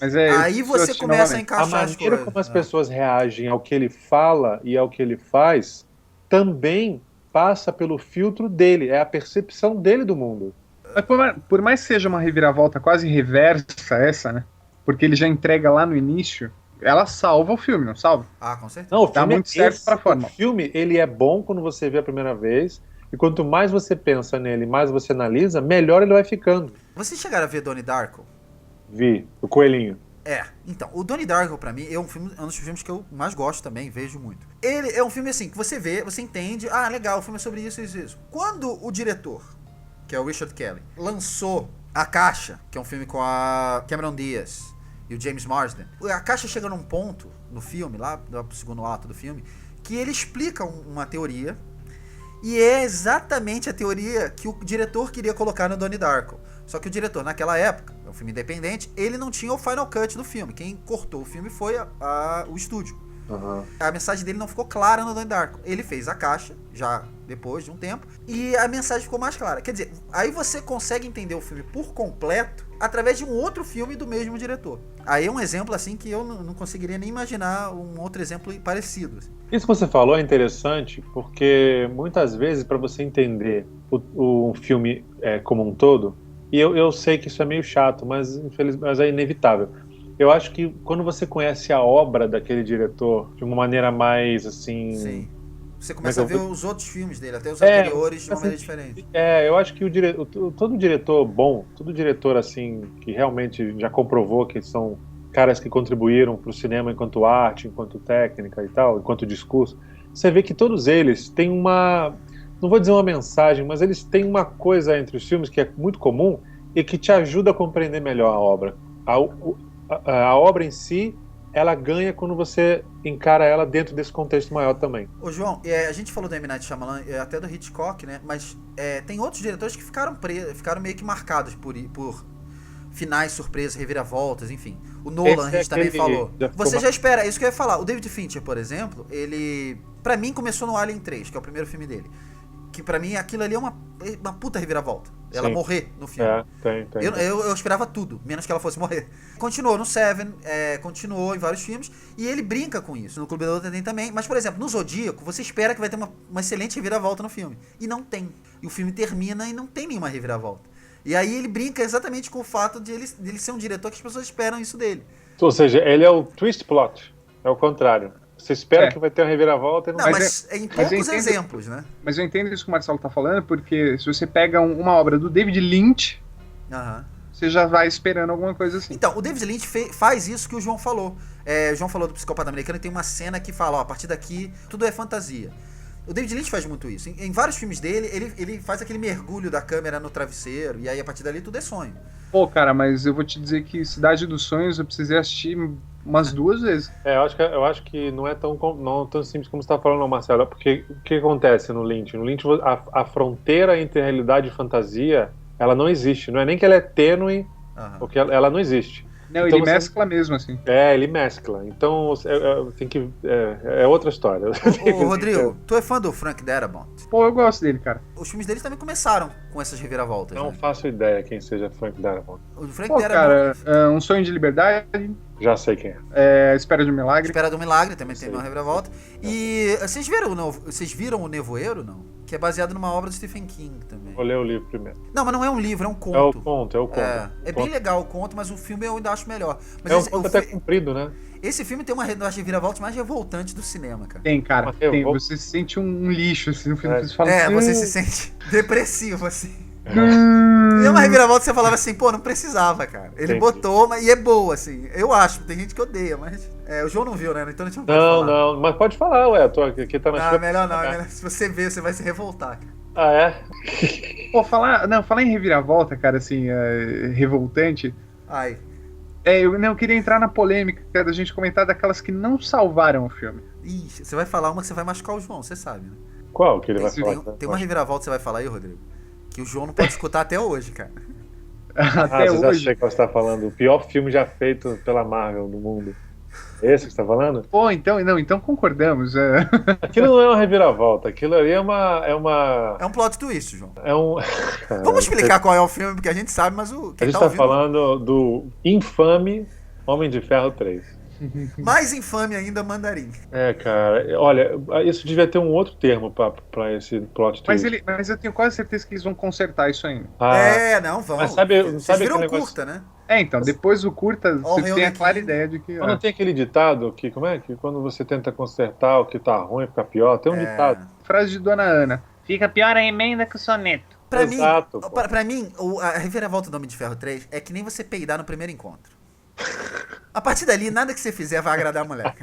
Mas aí você começa a encaixar a maneira como as pessoas reagem ao que ele fala e ao que ele faz também passa pelo filtro dele, é a percepção dele do mundo. Mas por mais que seja uma reviravolta quase reversa essa, né? Porque ele já entrega lá no início, ela salva o filme, não salva? Ah, com certeza. Não, o filme dá muito certo pra forma. O filme, ele é bom quando você vê a primeira vez, e quanto mais você pensa nele, mais você analisa, melhor ele vai ficando. Vocês chegaram a ver Donnie Darko? Vi, o Coelhinho. Então, o Donnie Darko pra mim é um dos filmes que eu mais gosto também, vejo muito. Ele é um filme assim, que você vê, você entende, legal, o filme é sobre isso, isso, isso. Quando o diretor, que é o Richard Kelly, lançou A Caixa, que é um filme com a Cameron Diaz e o James Marsden, A Caixa chega num ponto no filme, lá no segundo ato do filme, que ele explica uma teoria, e é exatamente a teoria que o diretor queria colocar no Donnie Darko. Só que o diretor, naquela época, é um filme independente, ele não tinha o final cut do filme. Quem cortou o filme foi o estúdio. Uhum. A mensagem dele não ficou clara no Donnie Darko. Ele fez A Caixa, já depois de um tempo, e a mensagem ficou mais clara. Quer dizer, aí você consegue entender o filme por completo através de um outro filme do mesmo diretor. Aí é um exemplo assim que eu não conseguiria nem imaginar um outro exemplo parecido. Assim. Isso que você falou é interessante, porque muitas vezes, para você entender o filme como um todo, e eu sei que isso é meio chato, mas é inevitável. Eu acho que quando você conhece a obra daquele diretor de uma maneira mais assim... Sim. Você começa a ver os outros filmes dele, até os anteriores, de uma maneira diferente. Eu acho que todo diretor bom, todo diretor assim, que realmente já comprovou que são caras que contribuíram para o cinema enquanto arte, enquanto técnica e tal, enquanto discurso, você vê que todos eles têm uma... Não vou dizer uma mensagem, mas eles têm uma coisa entre os filmes que é muito comum e que te ajuda a compreender melhor a obra. A obra em si, ela ganha quando você encara ela dentro desse contexto maior também. Ô João, a gente falou do M. Night Shyamalan, até do Hitchcock, né? Mas tem outros diretores que ficaram meio que marcados por finais, surpresas, reviravoltas, enfim. O Nolan, a gente também falou. Você já espera, isso que eu ia falar. O David Fincher, por exemplo, ele... Pra mim, começou no Alien 3, que é o primeiro filme dele. Que pra mim, aquilo ali é uma puta reviravolta. Ela Sim. morrer no filme. Tem. Eu esperava tudo, menos que ela fosse morrer. Continuou no Seven, continuou em vários filmes, e ele brinca com isso. No Clube da Luta tem também. Mas, por exemplo, no Zodíaco, você espera que vai ter uma excelente reviravolta no filme. E não tem. E o filme termina e não tem nenhuma reviravolta. E aí ele brinca exatamente com o fato de ele ser um diretor que as pessoas esperam isso dele. Ou seja, ele é o twist plot. É o contrário. Você espera que vai ter uma reviravolta e não... Mas em poucos exemplos, né? Mas eu entendo isso que o Marcelo tá falando, porque se você pega uma obra do David Lynch, você já vai esperando alguma coisa assim. Então, o David Lynch faz isso que o João falou. O João falou do Psicopata Americano e tem uma cena que fala, a partir daqui, tudo é fantasia. O David Lynch faz muito isso. Em vários filmes dele, ele faz aquele mergulho da câmera no travesseiro, e aí a partir dali tudo é sonho. Pô, cara, mas eu vou te dizer que Cidade dos Sonhos eu precisei assistir umas 2 vezes. Eu acho que não é tão simples como você está falando, não, Marcelo. Porque o que acontece no Lynch? No Lynch, a fronteira entre realidade e fantasia, ela não existe. Não é nem que ela é tênue, porque ela não existe. Não, então ele mescla mesmo, assim. Ele mescla. Então, tem que... É outra história. Ô, Rodrigo, tu é fã do Frank Darabont? Pô, eu gosto dele, cara. Os filmes dele também começaram com essas reviravoltas. Não faço ideia quem seja Frank Darabont. O Frank Darabont... cara, Um Sonho de Liberdade... Já sei quem é. Espera de um Milagre. Espera de um Milagre, também tem uma reviravolta. E vocês viram o Nevoeiro, não? Que é baseado numa obra do Stephen King também. Vou ler o livro primeiro. Não, mas não é um livro, é um conto. É o conto. É bem legal o conto, mas o filme eu ainda acho melhor. Mas um conto até comprido, né? Esse filme tem uma das reviravoltas mais revoltantes do cinema, cara. Tem, cara. Você se sente um lixo, assim, no filme. Você fala você se sente depressivo, assim. E é uma reviravolta que você falava assim, pô, não precisava, cara. Ele botou, e é boa, assim. Eu acho, tem gente que odeia, mas... o João não viu, né? Então a gente não pode falar. Não, mas pode falar, ué. Aqui tá na melhor não. Melhor. Se você ver, você vai se revoltar, cara. Ah, é? Pô, falar em reviravolta, cara, assim, revoltante... Ai. Eu queria entrar na polêmica da gente comentar daquelas que não salvaram o filme. Ixi, você vai falar uma que você vai machucar o João, você sabe, né? Qual que ele vai falar? Tem uma reviravolta que você vai falar aí, Rodrigo, que o João não pode escutar até hoje, cara. Até hoje. Já sei que você tá falando. O pior filme já feito pela Marvel no mundo. Esse que você tá falando? Pô, então concordamos. Aquilo não é uma reviravolta, aquilo ali é um plot twist, João. Cara, vamos explicar qual é o filme, porque a gente sabe, mas a gente tá falando do infame Homem de Ferro 3. Mais infame ainda, Mandarim. Cara, olha, isso devia ter um outro termo pra esse plot twist. Mas eu tenho quase certeza que eles vão consertar isso ainda. Não vão. Mas sabe viram curta, né? Então, depois do curta, você tem a clara ideia de que... Não tem aquele ditado que, como é? Que quando você tenta consertar o que tá ruim, fica pior. Tem um ditado. Frase de Dona Ana. Fica pior a emenda que o soneto. Pra mim, a reviravolta do Homem de Ferro 3 é que nem você peidar no primeiro encontro. A partir dali, nada que você fizer vai agradar a mulher.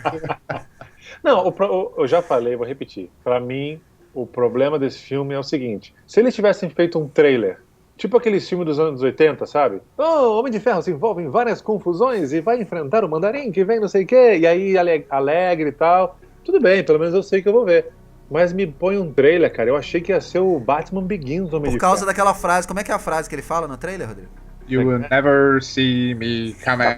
Não, eu já falei, vou repetir. Pra mim, o problema desse filme é o seguinte. Se eles tivessem feito um trailer, tipo aqueles filmes dos anos 80, sabe? O Homem de Ferro se envolve em várias confusões e vai enfrentar o Mandarim que vem não sei o quê, e aí alegre e tal. Tudo bem, pelo menos eu sei que eu vou ver. Mas me põe um trailer, cara. Eu achei que ia ser o Batman Begins do Homem de Ferro. Por causa daquela frase, como é que é a frase que ele fala no trailer, Rodrigo? You will never see me coming.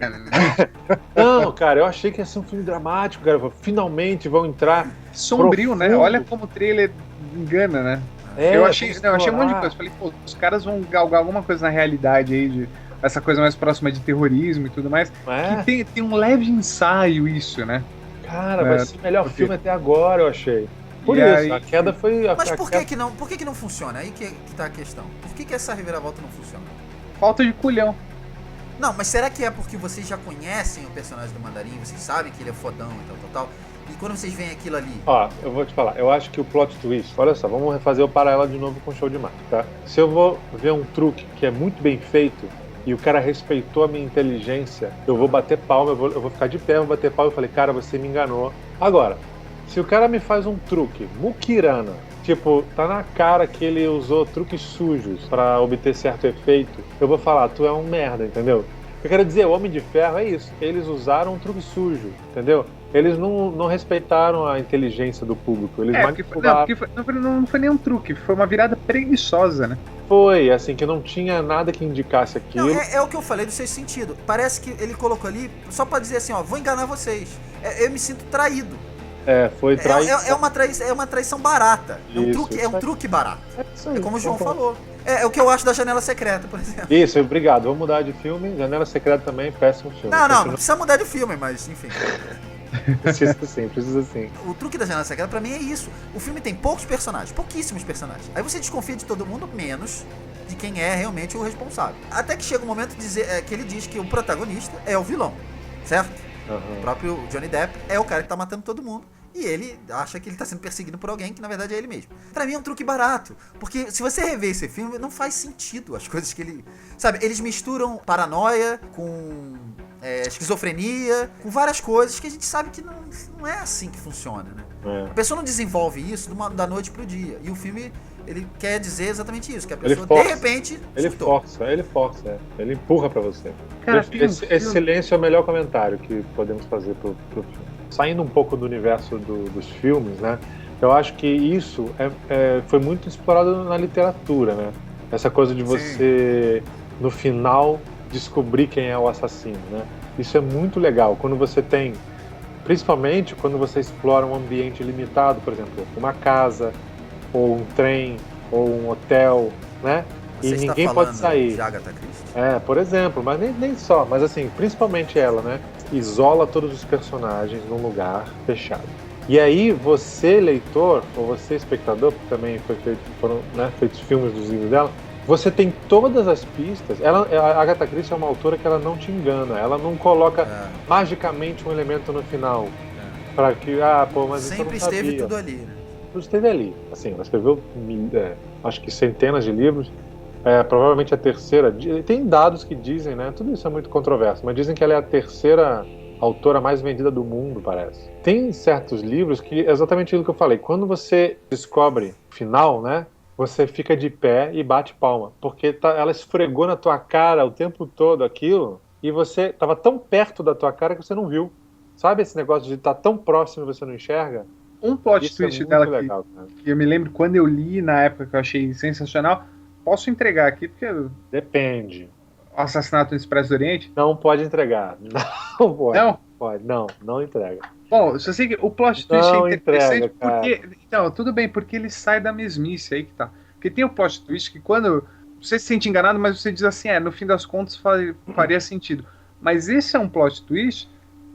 Não, cara, eu achei que ia ser um filme dramático, cara. Finalmente vão entrar. Sombrio, né? Olha como o trailer engana, né? Eu achei um monte de coisa. Falei, pô, os caras vão galgar alguma coisa na realidade aí de essa coisa mais próxima de terrorismo e tudo mais. É? Que tem um leve ensaio isso, né? Cara, vai ser o melhor porque- filme até agora, eu achei. Por E isso, aí- a queda foi... Mas a por queda- que não funciona? Aí que tá a questão. Por que essa reviravolta não funciona? Falta de culhão. Não, mas será que é porque vocês já conhecem o personagem do Mandarim, vocês sabem que ele é fodão e tal. E quando vocês veem aquilo ali... Ó, eu vou te falar, eu acho que o plot twist, olha só, vamos refazer o paralelo de novo com o Show de Mágica, tá? Se eu vou ver um truque que é muito bem feito e o cara respeitou a minha inteligência, eu vou bater palma, eu vou ficar de pé, vou bater palma e falei, cara, você me enganou. Agora, se o cara me faz um truque, muquirana, tipo, tá na cara que ele usou truques sujos pra obter certo efeito, eu vou falar, tu é um merda, entendeu? O que eu quero dizer, o Homem de Ferro é isso, eles usaram um truque sujo, entendeu? Eles não respeitaram a inteligência do público, eles manipularam. Não foi nem um truque, foi uma virada preguiçosa, né? Foi, assim, que não tinha nada que indicasse aquilo. Não, é o que eu falei do sexto sentido. Parece que ele colocou ali só pra dizer assim, ó, vou enganar vocês. Eu me sinto traído. Foi traição. É uma traição barata. Isso, É um truque barato. É isso aí, É como o João concordo. falou. É o que eu acho da Janela Secreta, por exemplo. Isso, obrigado. Vamos mudar de filme. Janela Secreta também, péssimo filme. Não precisa mudar de filme, mas enfim. Precisa sim. O truque da Janela Secreta pra mim é isso. O filme tem poucos personagens, pouquíssimos personagens. Aí você desconfia de todo mundo, menos de quem é realmente o responsável. Até que chega o momento de dizer, que ele diz que o protagonista é o vilão, certo? O próprio Johnny Depp é o cara que tá matando todo mundo. E ele acha que ele tá sendo perseguido por alguém que na verdade é ele mesmo. Pra mim é um truque barato, porque se você rever esse filme, não faz sentido as coisas que ele... Sabe, eles misturam paranoia com esquizofrenia, com várias coisas que a gente sabe que não é assim que funciona, né? A pessoa não desenvolve isso da noite pro dia. E o filme, ele quer dizer exatamente isso, que a pessoa de repente Ele força, ele empurra pra você. Cara, esse silêncio é o melhor comentário que podemos fazer pro filme. Saindo um pouco do universo dos filmes, né? Eu acho que isso foi muito explorado na literatura, né? Essa coisa de você, no final, descobrir quem é o assassino, né? Isso é muito legal. Quando você tem, principalmente quando você explora um ambiente limitado, por exemplo, uma casa, ou um trem, ou um hotel, né? Você e ninguém pode sair. De Agatha Christie. Por exemplo, mas nem só, mas assim, principalmente ela, né? Isola todos os personagens num lugar fechado. E aí você, leitor, ou você, espectador, porque também foram feitos filmes dos livros dela, você tem todas as pistas. A Agatha Christie é uma autora que ela não te engana, ela não coloca magicamente um elemento no final. Para que, mas sempre isso eu não esteve sabia. tudo ali, né? Tudo esteve ali. Assim, ela escreveu, acho que centenas de livros. Provavelmente a terceira. Tem dados que dizem, né? Tudo isso é muito controverso, mas dizem que ela é a terceira autora mais vendida do mundo, parece. Tem certos livros que é exatamente aquilo que eu falei. Quando você descobre o final, né? Você fica de pé e bate palma, porque ela esfregou na tua cara o tempo todo aquilo e você estava tão perto da tua cara que você não viu. Sabe esse negócio de estar tão próximo e você não enxerga? Um plot twist dela legal, que eu me lembro quando eu li na época que eu achei sensacional. Posso entregar aqui, porque... Depende. O Assassinato no Expresso do Oriente? Não pode entregar. Não pode. Não? Pode. Não entrega. Bom, só sei que o plot twist não é interessante entrega, porque... Então, tudo bem, porque ele sai da mesmice, aí que tá. Porque tem o plot twist que quando... Você se sente enganado, mas você diz assim, no fim das contas faria sentido. Mas esse é um plot twist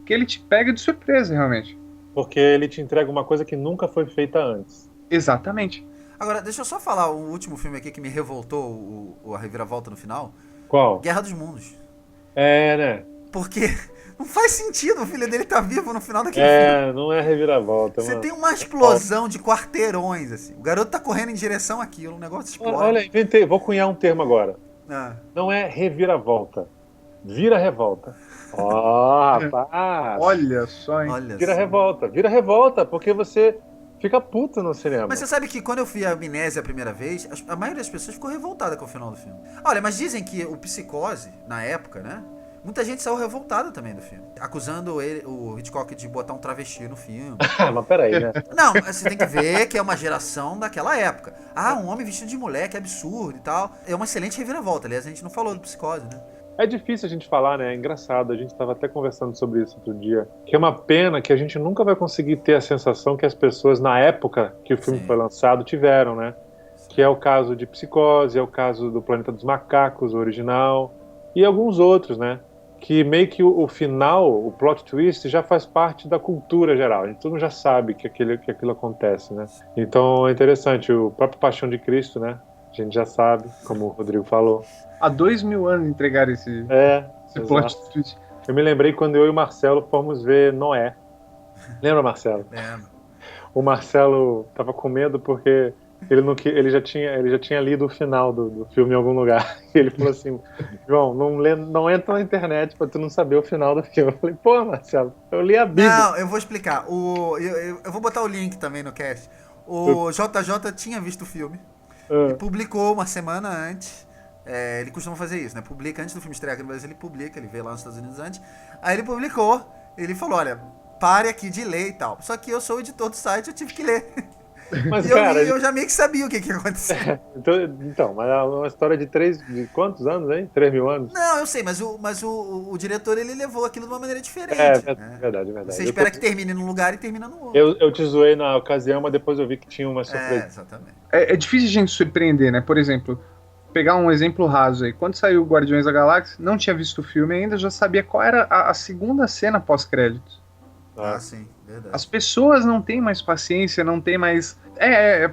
que ele te pega de surpresa, realmente. Porque ele te entrega uma coisa que nunca foi feita antes. Exatamente. Agora, deixa eu só falar o último filme aqui que me revoltou, a reviravolta no final. Qual? Guerra dos Mundos. Né? Porque não faz sentido o filho dele tá vivo no final daquele filme. Não é reviravolta. Você tem uma explosão de quarteirões, assim. O garoto tá correndo em direção àquilo, o negócio explode. Olha, inventei, vou cunhar um termo agora. Não é reviravolta, vira revolta. Rapaz! Olha só, hein? Vira revolta, porque você fica puto no cinema. Mas você sabe que quando eu fui a Amnésia a primeira vez, a maioria das pessoas ficou revoltada com o final do filme. Olha, mas dizem que o Psicose, na época, né? Muita gente saiu revoltada também do filme. Acusando o Hitchcock de botar um travesti no filme. Mas peraí, né? Não, você tem que ver que é uma geração daquela época. Um homem vestido de mulher, que absurdo e tal. É uma excelente reviravolta. Aliás, a gente não falou do Psicose, né? É difícil a gente falar, né? É engraçado. A gente estava até conversando sobre isso outro dia. Que é uma pena que a gente nunca vai conseguir ter a sensação que as pessoas, na época que o filme foi lançado, tiveram, né? Que é o caso de Psicose, é o caso do Planeta dos Macacos, o original. e alguns outros, né? Que meio que o final, o plot twist, já faz parte da cultura geral. A gente todo mundo já sabe que aquilo acontece, né? Então é interessante, o próprio Paixão de Cristo, né? A gente já sabe, como o Rodrigo falou. Há 2000 anos entregaram esse plot exato. twist. Eu me lembrei quando eu e o Marcelo fomos ver Noé. Lembra, Marcelo? Lembro. O Marcelo tava com medo porque ele já tinha lido o final do filme em algum lugar. E ele falou assim: João, não entra na internet pra tu não saber o final do filme. Eu falei: pô, Marcelo, eu li a Bíblia. Não, eu vou explicar. Eu vou botar o link também no cast. O JJ tinha visto o filme e publicou uma semana antes. Ele costuma fazer isso, né? Publica antes do filme estrear aqui no Brasil, ele publica, ele vê lá nos Estados Unidos antes. Aí ele publicou, ele falou: olha, pare aqui de ler e tal. Só que eu sou o editor do site, eu tive que ler. Mas, E cara, eu já meio que sabia o que ia acontecer. Então, mas é uma história de quantos anos, hein? 3.000 anos? Não, eu sei, mas o diretor, ele levou aquilo de uma maneira diferente. Verdade. Você espera que termine num lugar e termina no outro. Eu te zoei na ocasião, mas depois eu vi que tinha uma surpresa. Exatamente. É difícil a gente surpreender, né? Por exemplo, pegar um exemplo raso aí. Quando saiu Guardiões da Galáxia, não tinha visto o filme ainda, já sabia qual era a segunda cena pós-créditos. Sim, verdade. As pessoas não têm mais paciência, não têm mais...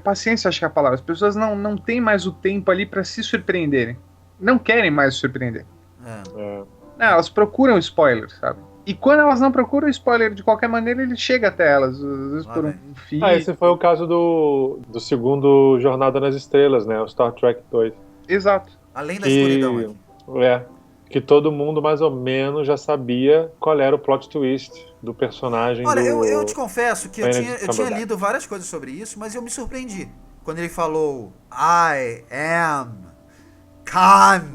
paciência, acho que é a palavra. As pessoas não têm mais o tempo ali pra se surpreenderem. Não querem mais se surpreender. Não, elas procuram spoiler, sabe? E quando elas não procuram spoiler de qualquer maneira, ele chega até elas. Às vezes por um fio. Esse foi o caso do segundo Jornada nas Estrelas, né? O Star Trek 2. Exato. Além da escuridão aqui. Que todo mundo mais ou menos já sabia qual era o plot twist do personagem. Olha, eu te confesso que eu Benedict tinha Cumberbatch. lido várias coisas sobre isso, mas eu me surpreendi. Quando ele falou I am Khan.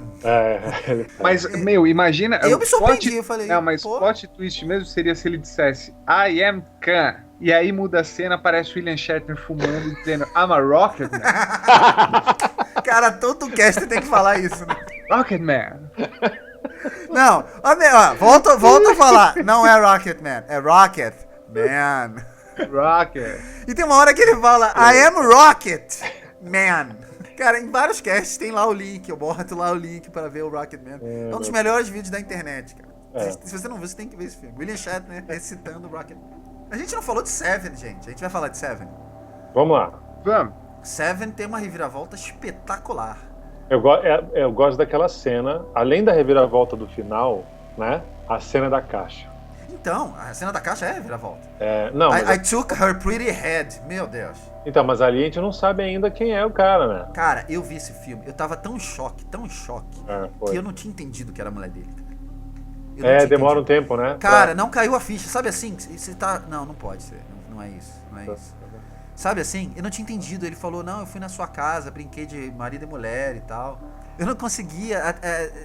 Mas, imagina... Eu me surpreendi, eu falei... Não, mas plot twist mesmo seria se ele dissesse I am Khan. E aí muda a cena, aparece o William Shatner fumando e dizendo I'm a Rocket Man. Cara, todo cast tem que falar isso, né? Rocket Man. Não, volta a falar. Não é Rocket Man, é Rocket Man. Rocket. E tem uma hora que ele fala I am Rocket Man. Cara, em vários casts tem lá o link, eu boto lá o link pra ver o Rocket Man. É um dos melhores vídeos da internet, cara. Se você não viu, você tem que ver esse filme. William Shatner recitando o Rocket Man. A gente não falou de Seven, gente. A gente vai falar de Seven. Vamos lá. Vamos. Seven tem uma reviravolta espetacular. Eu gosto daquela cena, além da reviravolta do final, né? A cena da caixa. Então, a cena da caixa é reviravolta. Não, I took her pretty head. Meu Deus. Então, mas ali a gente não sabe ainda quem é o cara, né? Cara, eu vi esse filme. Eu tava tão em choque, foi. que eu não tinha entendido que era a mulher dele. Demora um tempo, né? Cara, não caiu a ficha. Sabe assim? Você tá... Não pode ser. Não é isso. Não é isso. Sabe assim? Eu não tinha entendido. Ele falou, não, eu fui na sua casa, brinquei de marido e mulher e tal. Eu não conseguia...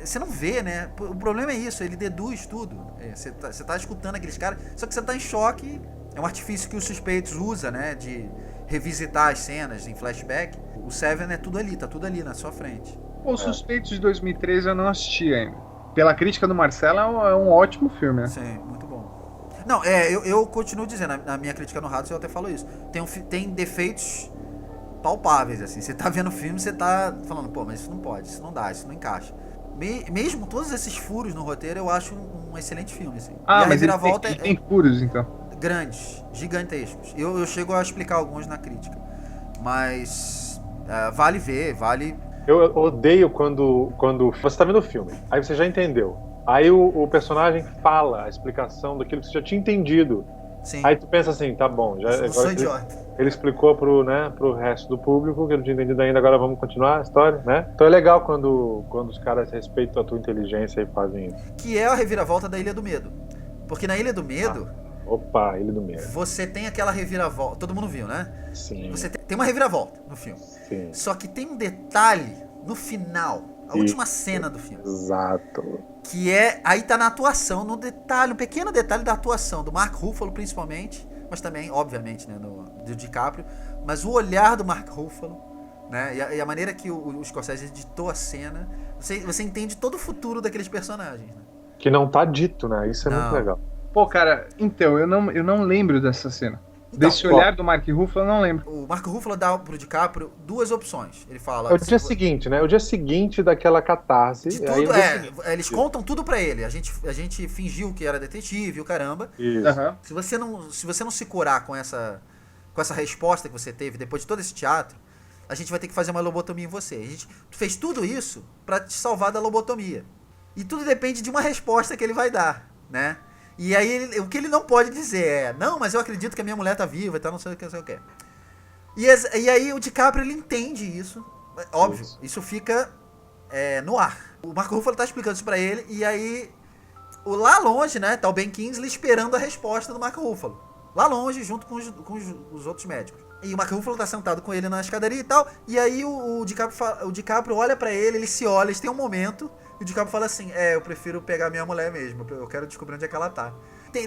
Você não vê, né? O problema é isso, ele deduz tudo. Você tá escutando aqueles caras, só que você tá em choque. É um artifício que os suspeitos usam, né? De revisitar as cenas em flashback. O Seven é tudo ali, tá tudo ali na sua frente. Os Suspeitos de 2013 eu não assisti ainda. Pela crítica do Marcelo, é um ótimo filme, né? Sim, muito bom. Não, eu continuo dizendo, na minha crítica no Ratos eu até falo isso. Tem defeitos palpáveis, assim. Você tá vendo o filme, você tá falando, pô, mas isso não pode, isso não dá, isso não encaixa. Mesmo todos esses furos no roteiro, eu acho um excelente filme, assim. E a mas reviravolta ele tem furos, então. Grandes, gigantescos. Eu chego a explicar alguns na crítica. Mas vale ver, vale... Eu odeio quando você tá vendo o filme, aí você já entendeu. Aí o personagem fala a explicação daquilo que você já tinha entendido. Sim. Aí tu pensa assim, tá bom, Eu sou idiota. Ele explicou pro resto do público, que eu não tinha entendido ainda, agora vamos continuar a história, né? Então é legal quando os caras respeitam a tua inteligência e fazem isso. Que é a reviravolta da Ilha do Medo. Porque na Ilha do Medo... Opa, Ilha do Medo. Você tem aquela reviravolta... Todo mundo viu, né? Sim. Você tem uma reviravolta no filme. Sim. Só que tem um detalhe no final, a última cena do filme. Exato. Que aí tá na atuação, no detalhe, um pequeno detalhe da atuação do Mark Ruffalo principalmente, mas também, obviamente, né, do DiCaprio, mas o olhar do Mark Ruffalo, né, e a maneira que o Scorsese editou a cena, você entende todo o futuro daqueles personagens, né? Que não tá dito, né? Isso é muito legal. Pô, cara, então, eu não lembro dessa cena. Então, Desse olhar do Mark Ruffalo, eu não lembro. o Marco Ruffalo dá pro DiCaprio duas opções. Ele fala... É o dia seguinte, né? O dia seguinte daquela catarse. De aí tudo, o dia seguinte. eles contam tudo pra ele. A gente fingiu que era detetive, o caramba. Isso. Aham. Se você não se curar com essa resposta que você teve depois de todo esse teatro, a gente vai ter que fazer uma lobotomia em você. A gente fez tudo isso pra te salvar da lobotomia. E tudo depende de uma resposta que ele vai dar, né? E aí, o que ele não pode dizer é, não, mas eu acredito que a minha mulher tá viva e tal, não sei o que, não sei o que. E aí o DiCaprio, ele entende isso. Óbvio, isso fica no ar. O Marco Ruffalo tá explicando isso pra ele, e aí, lá longe, né, tá o Ben Kingsley esperando a resposta do Marco Ruffalo. Lá longe, junto com os outros médicos. E o Marco Ruffalo tá sentado com ele na escadaria e tal, e aí o DiCaprio olha pra ele, ele se olha, eles têm um momento... E o DiCaprio fala assim, eu prefiro pegar minha mulher mesmo, eu quero descobrir onde é que ela tá.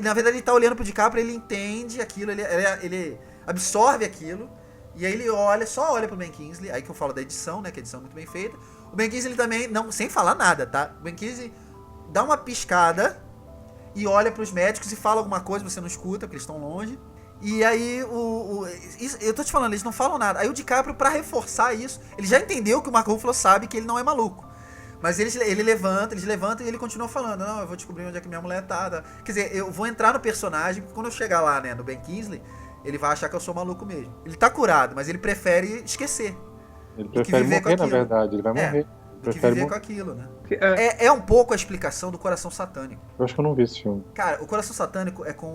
Na verdade, ele tá olhando pro DiCaprio, ele entende aquilo, ele absorve aquilo, e aí ele só olha pro Ben Kingsley, aí que eu falo da edição, né, que a edição é muito bem feita. O Ben Kingsley também, não, sem falar nada, tá? O Ben Kingsley dá uma piscada e olha pros médicos e fala alguma coisa, você não escuta, porque eles estão longe. E aí, eu tô te falando, eles não falam nada. Aí o DiCaprio, pra reforçar isso, ele já entendeu que o Marco Ruffalo sabe que ele não é maluco. Mas eles levantam e ele continua falando, não, eu vou descobrir onde é que minha mulher tá. Quer dizer, eu vou entrar no personagem, porque quando eu chegar lá, né, no Ben Kingsley, ele vai achar que eu sou maluco mesmo. Ele tá curado, mas ele prefere esquecer. Ele prefere morrer, na verdade, ele vai morrer. Do que viver com aquilo, né? É um pouco a explicação do Coração Satânico. Eu acho que eu não vi esse filme. Cara, o Coração Satânico é com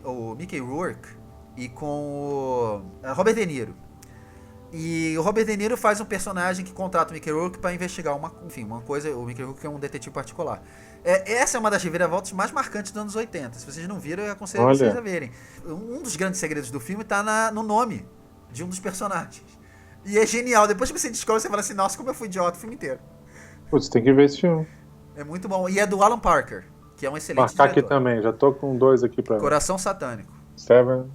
o Mickey Rourke e com o Robert De Niro. E o Robert De Niro faz um personagem que contrata o Mickey Rourke pra investigar uma coisa. O Mickey Rourke é um detetive particular. Essa é uma das reviravoltas mais marcantes dos anos 80. Se vocês não viram, eu aconselho vocês a verem. Um dos grandes segredos do filme tá no nome de um dos personagens. E é genial. Depois que você descobre, você fala assim, nossa, como eu fui idiota o filme inteiro. Putz, tem que ver esse filme. É muito bom. E é do Alan Parker, que é um excelente Marcar diretor. aqui também, já tô com 2 aqui pra ver. Coração Satânico. Seven.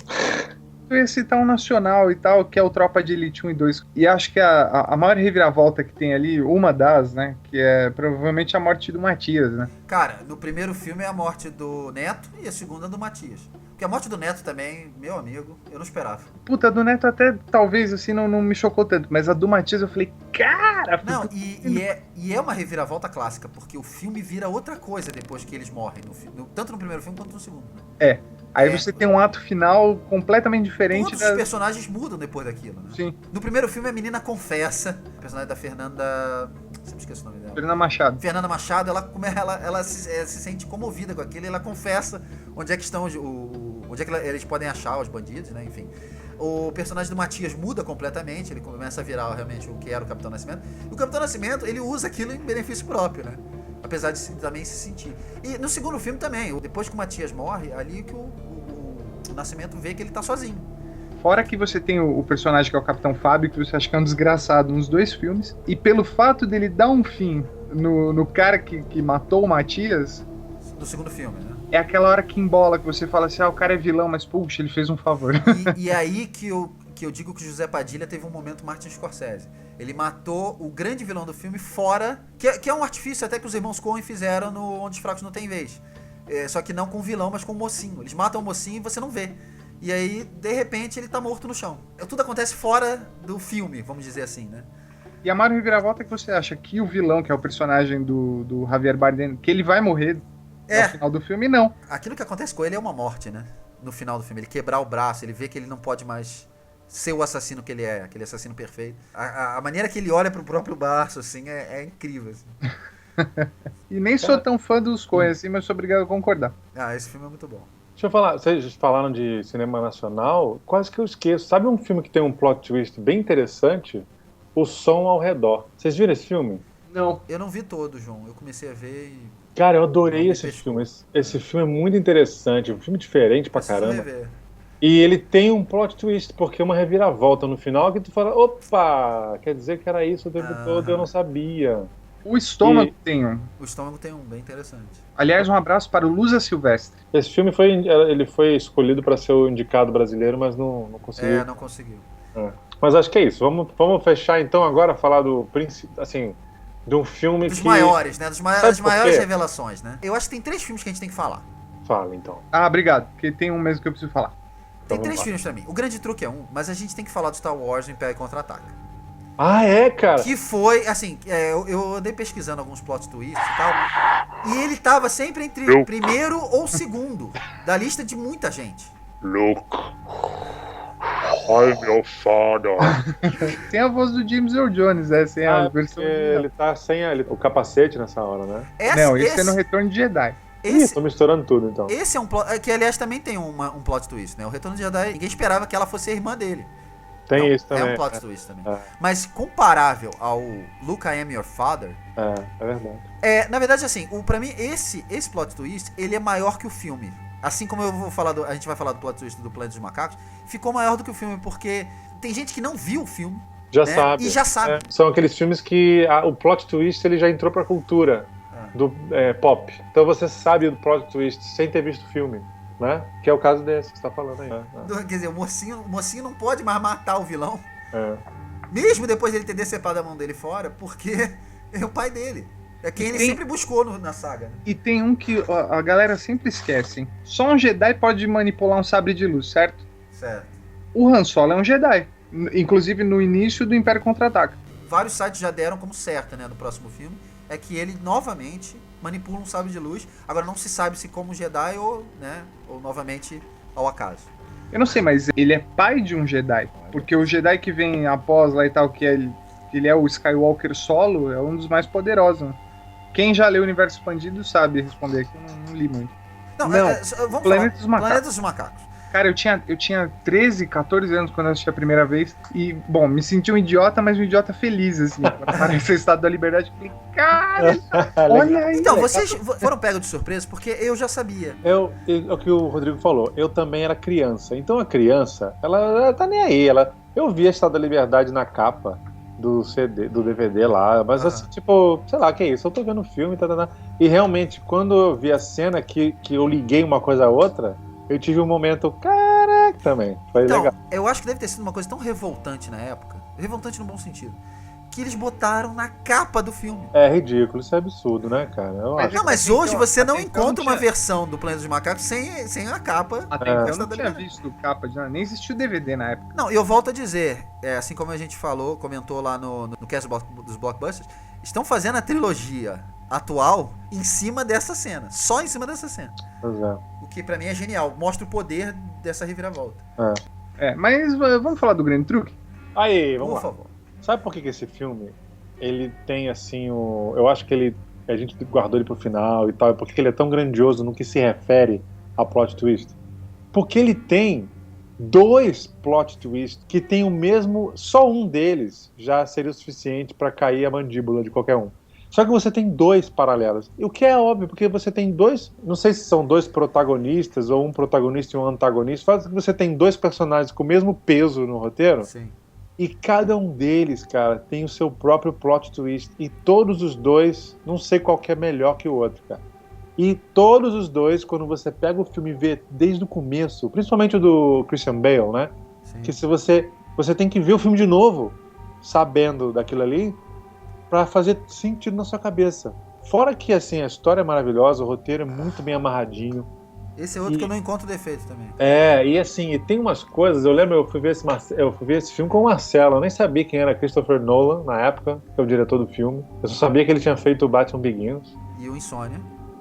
Eu ia citar um nacional e tal, que é o Tropa de Elite 1 e 2. E acho que a maior reviravolta que tem ali, uma das, né, que é provavelmente a morte do Matias, né? Cara, no primeiro filme é a morte do Neto e a segunda do Matias. Porque a morte do Neto também, meu amigo, eu não esperava. Puta, a do Neto até, talvez, assim, não me chocou tanto. Mas a do Matias eu falei, cara... Não, e é uma reviravolta clássica, porque o filme vira outra coisa depois que eles morrem. Tanto no primeiro filme quanto no segundo. Né? Aí você tem um ato final completamente diferente. Todos os personagens mudam depois daquilo, né? Sim. No primeiro filme, a menina confessa. O personagem da Fernanda... Sempre esqueço o nome dela. Fernanda Machado. Fernanda Machado, ela se sente comovida com aquilo e ela confessa onde é que estão onde é que eles podem achar os bandidos, né? Enfim. O personagem do Matias muda completamente, ele começa a virar realmente o que era o Capitão Nascimento. E o Capitão Nascimento, ele usa aquilo em benefício próprio, né? Apesar de também se sentir. E no segundo filme também, depois que o Matias morre, ali que o Nascimento vê que ele tá sozinho. Fora que você tem o personagem que é o Capitão Fábio, que você acha que é um desgraçado nos 2 filmes. E pelo fato dele dar um fim no cara que matou o Matias... Do segundo filme, né? É aquela hora que embola, que você fala assim, o cara é vilão, mas puxa, ele fez um favor. E aí que eu digo que o José Padilha teve um momento Martin Scorsese. Ele matou o grande vilão do filme fora... Que é um artifício até que os irmãos Coen fizeram no Onde os Fracos Não Têm Vez. Só que não com o vilão, mas com o mocinho. Eles matam o mocinho e você não vê. E aí, de repente, ele tá morto no chão. Tudo acontece fora do filme, vamos dizer assim, né? E a maior reviravolta é que você acha que o vilão, que é o personagem do Javier Bardem, que ele vai morrer no final do filme, não. Aquilo que acontece com ele é uma morte, né? No final do filme. Ele quebrar o braço, ele vê que ele não pode mais ser o assassino que ele é, aquele assassino perfeito. A maneira que ele olha pro próprio braço, assim, é incrível, assim. E nem sou tão fã dos Coen, assim, mas sou obrigado a concordar. Esse filme é muito bom. Deixa eu falar, vocês falaram de cinema nacional, quase que eu esqueço. Sabe um filme que tem um plot twist bem interessante? O Som ao Redor. Vocês viram esse filme? Não. Eu não vi todo, João. Eu comecei a ver e... Cara, eu adorei esse filme. Esse filme é muito interessante, um filme diferente pra caramba. Rever. E ele tem um plot twist, porque é uma reviravolta no final que tu fala, opa, quer dizer que era isso o tempo todo, eu não sabia. O Estômago tem um. O Estômago tem um bem interessante. Aliás, um abraço para o Lusa Silvestre. Esse filme ele foi escolhido para ser o indicado brasileiro, mas não conseguiu. Não conseguiu. Mas acho que é isso. Vamos fechar então agora, falar do príncipe, assim, de um filme dos que... maiores, né? Das maiores quê? revelações, né? Eu acho que tem 3 filmes que a gente tem que falar. Fala, então. Obrigado, porque tem um mesmo que eu preciso falar. Tem vamos 3 lá. filmes pra mim. O Grande Truque é um, mas a gente tem que falar do Star Wars, o Império Contra-Ataca. Ah, é, cara? Que foi, assim, eu andei pesquisando alguns plot twists e tal, e ele tava sempre entre o primeiro ou segundo da lista de muita gente. Luke, I'm your father. Tem a voz do James Earl Jones, sem a versão ele tá sem o capacete nessa hora, né? Não, esse é no Retorno de Jedi. Tô misturando tudo, então. Esse é um plot, que aliás também tem um plot twist, né? O Retorno de Jedi, ninguém esperava que ela fosse a irmã dele. Tem Não, isso também. É um plot twist também. Mas comparável ao Luke, I Am Your Father... É verdade. Na verdade, assim, pra mim, esse plot twist, ele é maior que o filme. Assim como eu vou falar a gente vai falar do plot twist do Planeta dos Macacos, ficou maior do que o filme, porque tem gente que não viu o filme, Já né? sabe. E já sabe. São aqueles filmes que o plot twist ele já entrou pra cultura do pop. Então você sabe do plot twist sem ter visto o filme, né? Que é o caso desse que você tá falando aí. Quer dizer, o mocinho não pode mais matar o vilão, É. mesmo depois dele ter decepado a mão dele fora, porque é o pai dele. É quem ele sempre buscou na saga. Né? E tem um que a galera sempre esquece, hein? Só um Jedi pode manipular um sabre de luz, certo? Certo. O Han Solo é um Jedi. Inclusive no início do Império Contra-Ataca. Vários sites já deram como certo, né, no próximo filme, é que ele novamente manipula um sabre de luz. Agora não se sabe se como Jedi ou novamente ao acaso. Eu não sei, mas ele é pai de um Jedi. Porque o Jedi que vem após lá e tal, que ele é o Skywalker solo, é um dos mais poderosos. Né? Quem já leu o Universo Expandido sabe responder aqui, eu não li muito. Não, vamos Planeta dos Macacos. Planeta dos Macacos. Cara, eu tinha 13, 14 anos quando eu assisti a primeira vez. E, bom, me senti um idiota, mas um idiota feliz, assim. Quando apareceu o Estado da Liberdade, eu falei, cara, olha aí. Então, vocês foram pegos de surpresa porque eu já sabia. É o que o Rodrigo falou. Eu também era criança. Então a criança, ela tá nem aí. Eu vi a Estado da Liberdade na capa do CD, do DVD lá. Mas assim, tipo, sei lá, que é isso? Eu tô vendo o filme, e realmente, quando eu vi a cena que eu liguei uma coisa a outra, eu tive um momento, caraca, também. Foi legal. Eu acho que deve ter sido uma coisa tão revoltante na época, revoltante no bom sentido, que eles botaram na capa do filme. É ridículo, isso é absurdo, né, cara? Mas hoje você não até então encontra não uma tinha- versão do Planeta dos Macacos sem a capa. Até então eu Estado não da tinha Liberdade. visto capa de nada, nem existiu DVD na época. Não, e eu volto a dizer, assim como a gente comentou lá no cast dos Blockbusters, estão fazendo a trilogia atual em cima dessa cena, só em cima dessa cena. Pois é. O que pra mim é genial, mostra o poder dessa reviravolta. Mas vamos falar do Grande Truque? Aí, vamos Por lá. favor. Sabe por que esse filme, ele tem assim eu acho que a gente guardou ele pro final e tal, e por que ele é tão grandioso no que se refere a plot twist? Porque ele tem 2 plot twists que tem o mesmo, só um deles já seria o suficiente pra cair a mandíbula de qualquer um. Só que você tem 2 paralelos. E o que é óbvio, porque você tem 2, não sei se são 2 protagonistas ou um protagonista e um antagonista, faz que você tem 2 personagens com o mesmo peso no roteiro. Sim. E cada um deles, cara, tem o seu próprio plot twist. E todos os 2, não sei qual que é melhor que o outro, cara. E todos os 2, quando você pega o filme e vê desde o começo, principalmente o do Christian Bale, né? Sim. Que se você tem que ver o filme de novo, sabendo daquilo ali, pra fazer sentido na sua cabeça. Fora que, assim, a história é maravilhosa, o roteiro é muito bem amarradinho. Esse é outro que eu não encontro defeito também. E assim, e tem umas coisas, eu lembro, eu fui ver esse filme com o Marcelo, eu nem sabia quem era Christopher Nolan na época, que é o diretor do filme. Eu só sabia que ele tinha feito o Batman Begins. E o Insônia.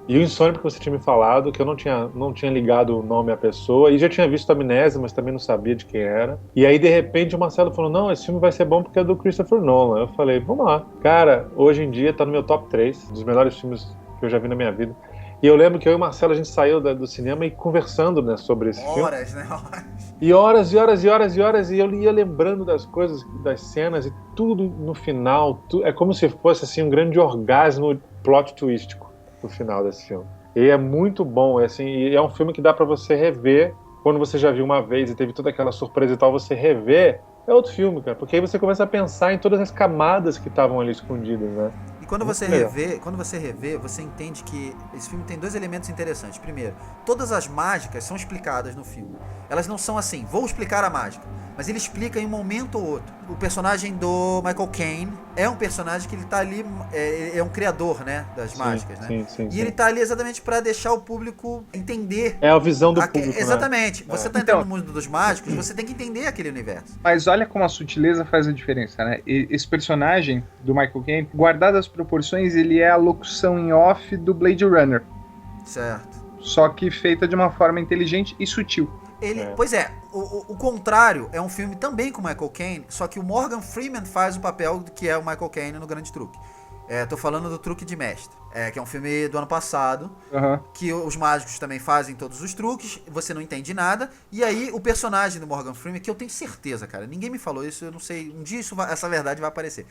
E o Insônia, porque você tinha me falado, que eu não tinha ligado o nome à pessoa, e já tinha visto Amnésia, mas também não sabia de quem era. E aí, de repente, o Marcelo falou, não, esse filme vai ser bom porque é do Christopher Nolan. Eu falei, vamos lá. Cara, hoje em dia tá no meu top 3 dos melhores filmes que eu já vi na minha vida. E eu lembro que eu e o Marcelo, a gente saiu do cinema e conversando, né, sobre esse filme. Horas, né? Horas. E horas, e horas, e horas, e horas, e eu ia lembrando das coisas, das cenas, e tudo no final, é como se fosse, assim, um grande orgasmo plot twistico no final desse filme. E é muito bom, assim, e é um filme que dá pra você rever, quando você já viu uma vez e teve toda aquela surpresa e tal, você rever, é outro filme, cara, porque aí você começa a pensar em todas as camadas que estavam ali escondidas, né? E quando Muito você legal. revê, você entende que esse filme tem 2 elementos interessantes. Primeiro, todas as mágicas são explicadas no filme. Elas não são assim, vou explicar a mágica. mas ele explica em um momento ou outro. O personagem do Michael Caine é um personagem que ele tá ali, é um criador, né, das mágicas, né? Sim, e ele tá ali exatamente pra deixar o público entender. É a visão do público, exatamente. Né? Você tá entrando no mundo dos mágicos, você tem que entender aquele universo. Mas olha como a sutileza faz a diferença, né? Esse personagem do Michael Caine, guardado as proporções, ele é a locução em off do Blade Runner. Certo. Só que feita de uma forma inteligente e sutil. Pois é, o contrário é um filme também com o Michael Caine, só que o Morgan Freeman faz o papel que é o Michael Caine no Grande Truque. Tô falando do Truque de Mestre, que é um filme do ano passado, que os mágicos também fazem todos os truques, você não entende nada, e aí o personagem do Morgan Freeman, que eu tenho certeza, cara, ninguém me falou isso, eu não sei, um dia essa verdade vai aparecer.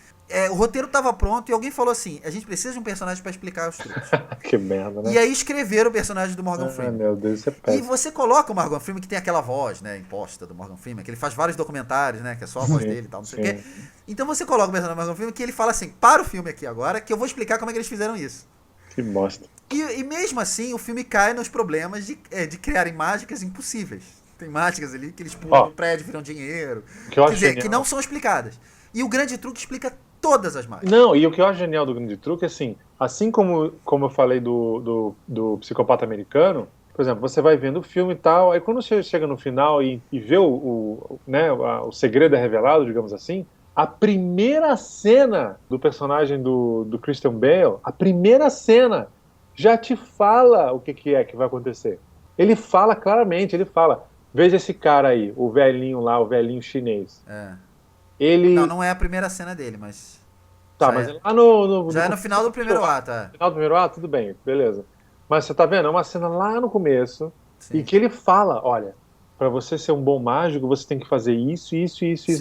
O roteiro tava pronto e alguém falou assim, a gente precisa de um personagem pra explicar os truques. Que merda, né? E aí escreveram o personagem do Morgan Freeman. Meu Deus, isso é E péssimo. você coloca o Morgan Freeman, que tem aquela voz, né, imposta do Morgan Freeman, que ele faz vários documentários, né, que é só a voz dele e tal, não sei o quê. Então você coloca o personagem do Morgan Freeman que ele fala assim, para o filme aqui agora, que eu vou explicar como é que eles fizeram isso. Que bosta. E mesmo assim, o filme cai nos problemas de criarem mágicas impossíveis. Tem mágicas ali que eles pulam no prédio, viram dinheiro. Que eu acho Quer dizer, genial. que não são explicadas. E o Grande Truque explica todas as mágicas. Não, e o que eu acho genial do Grande Truque é assim como eu falei do Psicopata Americano, por exemplo, você vai vendo o filme e tal, aí quando você chega no final e vê o segredo é revelado, digamos assim, a primeira cena do personagem do Christian Bale, a primeira cena já te fala o que é que vai acontecer. Ele fala claramente, veja esse cara aí, o velhinho lá, o velhinho chinês. Ele... Não é a primeira cena dele, mas... Tá, mas lá no... Já é no final do primeiro ato, No final do primeiro ato, tudo bem, beleza. Mas você tá vendo, é uma cena lá no começo, Sim. e que ele fala, olha, pra você ser um bom mágico, você tem que fazer isso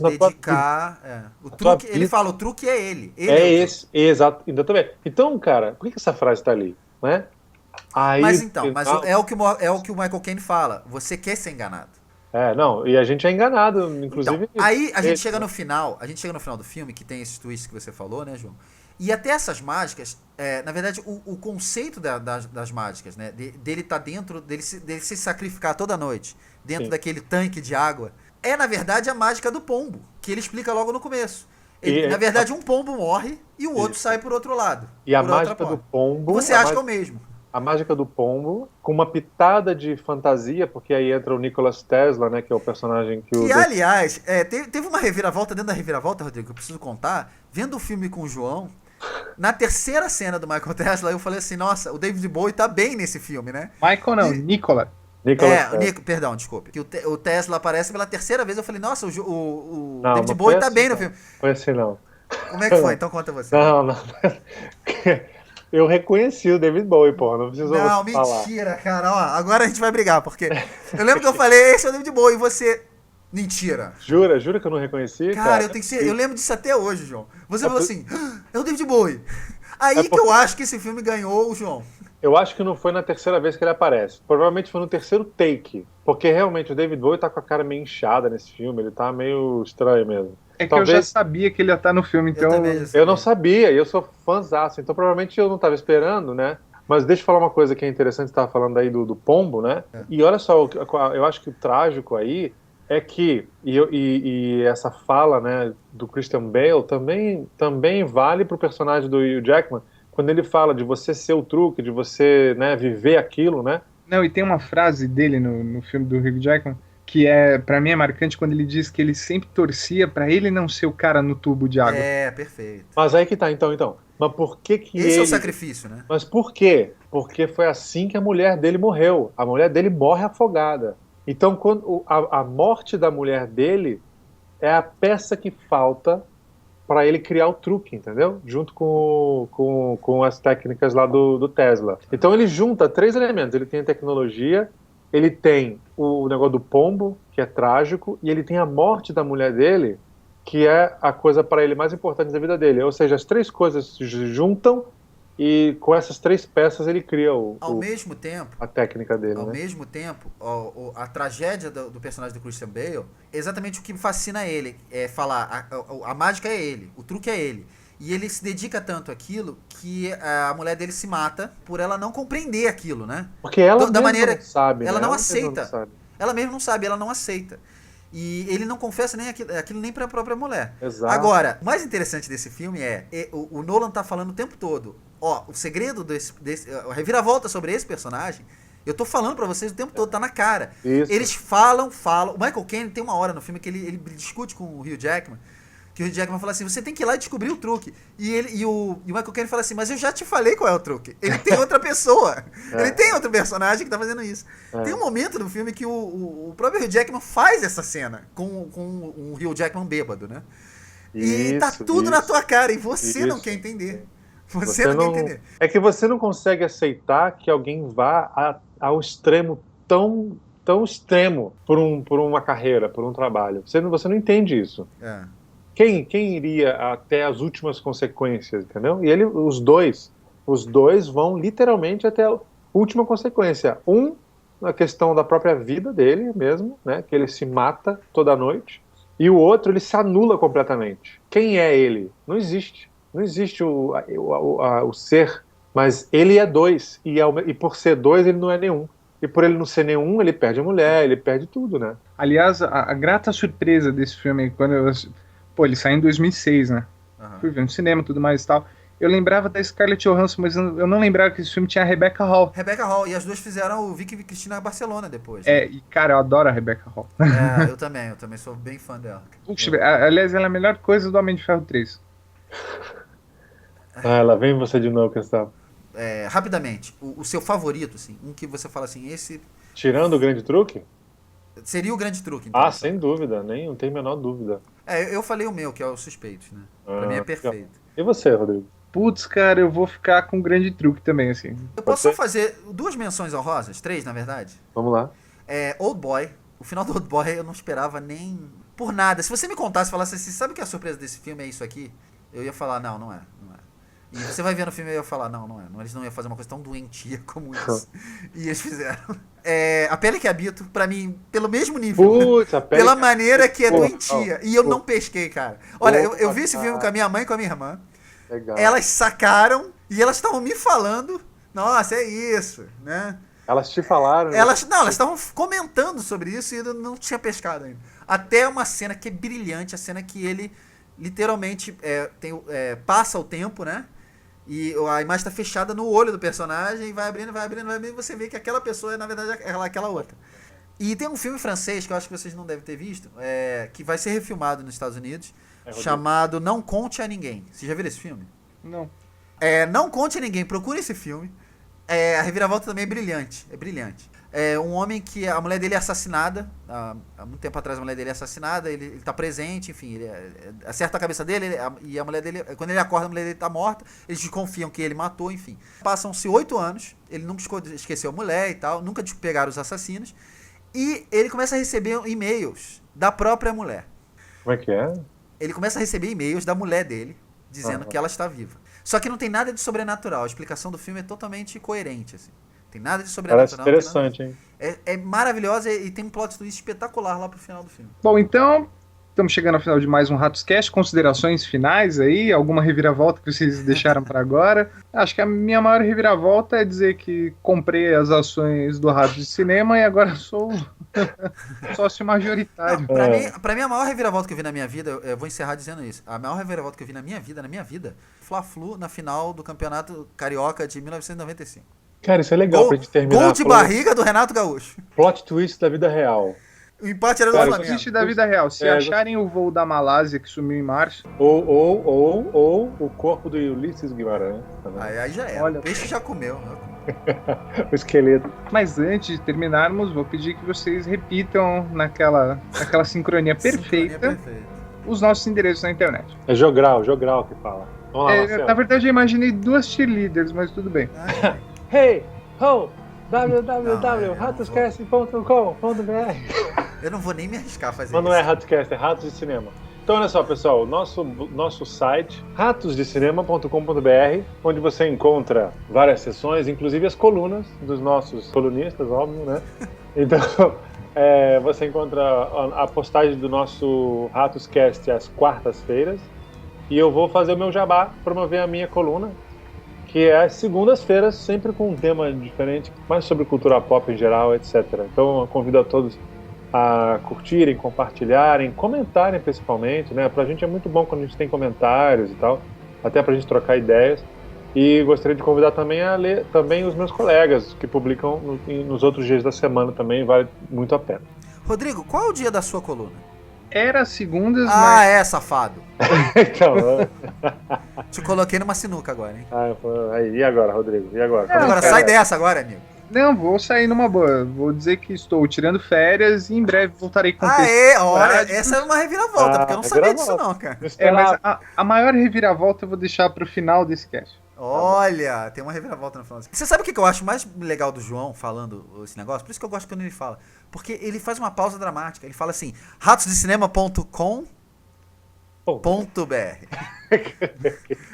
na tua vida. O truque, ele fala, o truque é ele. Exato, exatamente. Então, cara, por que essa frase tá ali, né? Aí, mas é o que o Michael Caine fala, você quer ser enganado. Não, e a gente é enganado, inclusive... Então, aí a gente chega no final do filme, que tem esses twists que você falou, né, João? E até essas mágicas, na verdade, o conceito das mágicas, né, dele tá dentro, dele se sacrificar toda noite, dentro daquele tanque de água, é, na verdade, a mágica do pombo, que ele explica logo no começo. Na verdade, um pombo morre e o outro sai por outro lado. E a mágica do pombo... Você acha que é o mesmo. A mágica do pombo, com uma pitada de fantasia, porque aí entra o Nikola Tesla, né, que é o personagem que Que, aliás, teve uma reviravolta dentro da reviravolta, Rodrigo, que eu preciso contar. Vendo o filme com o João, na terceira cena do Michael Tesla, eu falei assim, nossa, o David Bowie tá bem nesse filme, né? Michael não, Nikola. Perdão, desculpe. Que o Tesla aparece pela terceira vez, eu falei, nossa, o não, David Bowie tá assim, bem no filme. Foi assim, não. Como é que foi? Então conta você. Não. Eu reconheci o David Bowie, pô, não preciso falar. Não, mentira, cara. Ó, agora a gente vai brigar, porque eu lembro que eu falei, esse é o David Bowie, e você... Mentira. Jura que eu não reconheci? Cara, eu lembro disso até hoje, João. Você falou assim, é o David Bowie. Aí que eu acho que esse filme ganhou o João. Eu acho que não foi na terceira vez que ele aparece. Provavelmente foi no terceiro take. Porque realmente o David Bowie tá com a cara meio inchada nesse filme, ele tá meio estranho mesmo. É que eu já sabia que ele ia estar no filme, então... Eu não sabia, e eu sou fãzaço, então provavelmente eu não estava esperando, né? Mas deixa eu falar uma coisa que é interessante, você estava falando aí do pombo, né? E olha só, eu acho que o trágico aí é que, e essa fala, né, do Christian Bale também vale pro personagem do Hugh Jackman, quando ele fala de você ser o truque, de você, né, viver aquilo, né? Não, e tem uma frase dele no filme do Hugh Jackman, que pra mim é marcante quando ele diz que ele sempre torcia pra ele não ser o cara no tubo de água. Perfeito. Mas aí que tá, então. Mas por que Esse é o sacrifício, né? Mas por quê? Porque foi assim que a mulher dele morreu. A mulher dele morre afogada. Então, quando a morte da mulher dele é a peça que falta para ele criar o truque, entendeu? Junto com as técnicas lá do Tesla. Então ele junta 3 elementos. Ele tem a tecnologia, ele tem o negócio do pombo, que é trágico, e ele tem a morte da mulher dele, que é a coisa para ele mais importante da vida dele. Ou seja, as 3 coisas se juntam e com essas 3 peças ele cria mesmo tempo, a técnica dele. Ao né? mesmo tempo, a tragédia do personagem do Christian Bale é exatamente o que fascina ele. É falar, a mágica é ele, o truque é ele. E ele se dedica tanto àquilo que a mulher dele se mata por ela não compreender aquilo, né? Porque ela da mesma maneira, não sabe. Ela né? não Ela aceita. mesma não sabe. Ela mesmo não sabe, ela não aceita. E ele não confessa nem aquilo nem pra própria mulher. Exato. Agora, o mais interessante desse filme o Nolan tá falando o tempo todo, o segredo a reviravolta sobre esse personagem, eu tô falando pra vocês o tempo todo, tá na cara. Isso. Eles falam. O Michael Caine tem uma hora no filme que ele discute com o Hugh Jackman, que o Hugh Jackman fala assim, você tem que ir lá e descobrir o truque. E o Michael Caine fala assim, mas eu já te falei qual é o truque. Ele tem outra pessoa. Ele tem outro personagem que tá fazendo isso. Tem um momento no filme que o próprio Hugh Jackman faz essa cena com o Hugh Jackman bêbado, né? E tá tudo na tua cara e você não quer entender. Você não quer entender. É que você não consegue aceitar que alguém vá ao extremo tão extremo por uma carreira, por um trabalho. Você não entende isso. Quem iria até as últimas consequências, entendeu? E os dois vão literalmente até a última consequência. Na questão da própria vida dele mesmo, né? Que ele se mata toda noite. E o outro, ele se anula completamente. Quem é ele? Não existe. Não existe o ser, mas ele é dois. E por ser dois, ele não é nenhum. E por ele não ser nenhum, ele perde a mulher, ele perde tudo, né? Aliás, a grata surpresa desse filme, quando ele saiu em 2006, né? Fui ver no cinema e tudo mais e tal. Eu lembrava da Scarlett Johansson, mas eu não lembrava que esse filme tinha a Rebecca Hall. Rebecca Hall, e as duas fizeram o Vicky Cristina Barcelona depois. E cara, eu adoro a Rebecca Hall. Eu também sou bem fã dela. Puxa, aliás, ela é a melhor coisa do Homem de Ferro 3. Lá vem você de novo, Gustavo. Rapidamente, o seu favorito, assim, um que você fala assim, esse... Tirando o Grande Truque? Seria o Grande Truque, então. Sem dúvida, não tem a menor dúvida. Eu falei o meu, que é o Suspeitos, né? Pra mim é perfeito. E você, Rodrigo? Putz, cara, eu vou ficar com o Grande Truque também, assim. Eu posso só fazer 2 menções honrosas? 3, na verdade? Vamos lá. Old Boy. O final do Old Boy eu não esperava nem por nada. Se você me contasse, falasse assim, sabe que a surpresa desse filme é isso aqui? Eu ia falar, não é. E você vai ver no filme e eu ia falar, não é. Eles não iam fazer uma coisa tão doentia como isso. E eles fizeram. A Pele que Habito, pra mim, pelo mesmo nível. Putz, a Pele pela maneira que é doentia. E eu não pesquei, cara. Olha, eu vi esse filme com a minha mãe e com a minha irmã. Legal. Elas sacaram e elas estavam me falando, nossa, é isso, né? Elas te falaram? Elas estavam comentando sobre isso e eu não tinha pescado ainda. Até uma cena que é brilhante, a cena que ele literalmente passa o tempo, né? E a imagem está fechada no olho do personagem e vai abrindo, e você vê que aquela pessoa é, na verdade, aquela outra. E tem um filme francês que eu acho que vocês não devem ter visto, que vai ser refilmado nos Estados Unidos, chamado Não Conte a Ninguém. Você já viu esse filme? Não. Não Conte a Ninguém, procure esse filme. A reviravolta também é brilhante. Um homem que a mulher dele é assassinada, há muito tempo atrás a mulher dele é assassinada, ele tá presente, enfim, ele acerta a cabeça dele, e a mulher dele, quando ele acorda, a mulher dele tá morta, eles desconfiam que ele matou, enfim. Passam-se 8 anos, ele nunca esqueceu a mulher e tal, nunca pegaram os assassinos, e ele começa a receber e-mails da própria mulher. Como é que é? Ele começa a receber e-mails da mulher dele, dizendo que ela está viva. Só que não tem nada de sobrenatural, a explicação do filme é totalmente coerente, assim. Tem nada de sobrenatural. Parece interessante, hein? É maravilhosa e tem um plot twist espetacular lá pro final do filme. Bom, então, estamos chegando ao final de mais um RatosCast. Considerações finais aí? Alguma reviravolta que vocês deixaram para agora? Acho que a minha maior reviravolta é dizer que comprei as ações do Ratos de Cinema e agora sou sócio majoritário. Pra mim, a maior reviravolta que eu vi na minha vida, eu vou encerrar dizendo isso. A maior reviravolta que eu vi na minha vida, Fla-Flu na final do Campeonato Carioca de 1995. Cara, isso é legal pra gente terminar. Gol de barriga do Renato Gaúcho. Plot twist da vida real. O empate era do Plot Flamengo. twist da vida real. Se acharem o voo da Malásia que sumiu em março... Ou o corpo do Ulisses Guimarães. Aí já é. Olha, o peixe já comeu. O esqueleto. Mas antes de terminarmos, vou pedir que vocês repitam naquela sincronia perfeita os nossos endereços na internet. É Jogral que fala. Vamos lá, Marcelo. Na verdade, eu imaginei 2 cheerleaders, mas tudo bem. Hey, ho, www.ratoscast.com.br. Eu não vou nem me arriscar a fazer Mas isso. não é Ratoscast, é Ratos de Cinema. Então, olha só, pessoal, nosso site, ratosdecinema.com.br, onde você encontra várias sessões, inclusive as colunas dos nossos colunistas, óbvio, né? Então, você encontra a postagem do nosso Ratoscast às quartas-feiras, e eu vou fazer o meu jabá, promover a minha coluna, que é às segundas-feiras, sempre com um tema diferente, mais sobre cultura pop em geral, etc. Então eu convido a todos a curtirem, compartilharem, comentarem principalmente, né? Pra gente é muito bom quando a gente tem comentários e tal, até pra gente trocar ideias. E gostaria de convidar também a ler também os meus colegas que publicam nos outros dias da semana também, vale muito a pena. Rodrigo, qual é o dia da sua coluna? Era segundas, Ah, safado. Então, Te coloquei numa sinuca agora, hein? aí, e agora, Rodrigo? E agora? Agora, sai dessa agora, amigo. Não, vou sair numa boa. Vou dizer que estou tirando férias e em breve voltarei com Olha, essa é uma reviravolta, porque eu não sabia disso não, cara. Mas a maior reviravolta eu vou deixar pro final desse cast. Olha, tem uma reviravolta no final. Você sabe o que eu acho mais legal do João falando esse negócio? Por isso que eu gosto quando ele fala. Porque ele faz uma pausa dramática. Ele fala assim, ratosdecinema.com.br.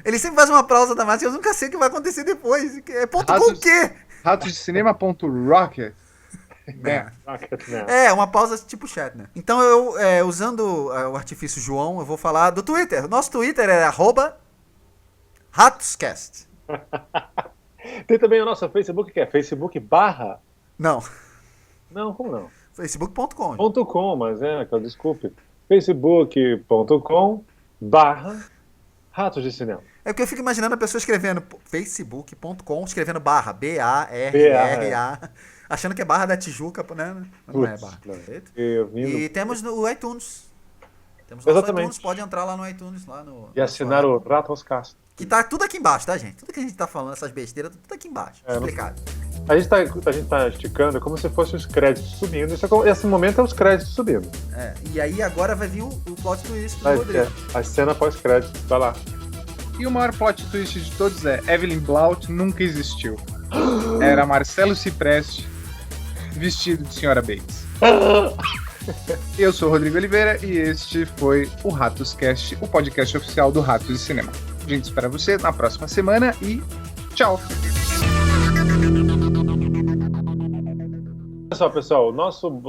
Ele sempre faz uma pausa dramática, eu nunca sei o que vai acontecer depois. É ponto com o quê? Ratosdecinema.rocket. Uma pausa tipo chat, né? Então eu, usando o artifício João, eu vou falar do Twitter. Nosso Twitter é @ratoscast. Tem também o nosso Facebook, que é Facebook barra... Não, como não? facebook.com. .com, mas desculpe. facebook.com barra Ratos de Cinema. É porque eu fico imaginando a pessoa escrevendo facebook.com, escrevendo barra, B-A-R-R-A, achando que é Barra da Tijuca, né? Não é barra. E temos no iTunes. Temos no iTunes, pode entrar lá no iTunes. E assinar o Ratoscast. Que tá tudo aqui embaixo, tá, gente? Tudo que a gente tá falando, essas besteiras, tudo aqui embaixo, explicado. A gente tá esticando como se fossem os créditos subindo. Esse momento é os créditos subindo. E aí agora vai vir o plot twist do Rodrigo. A cena pós-crédito, vai lá. E o maior plot twist de todos é Evelyn Blaut nunca existiu. Era Marcelo Cipreste vestido de Senhora Bates. Eu sou o Rodrigo Oliveira e este foi o Ratoscast, o podcast oficial do Ratos de Cinema. A gente espera você na próxima semana e tchau! Pessoal, o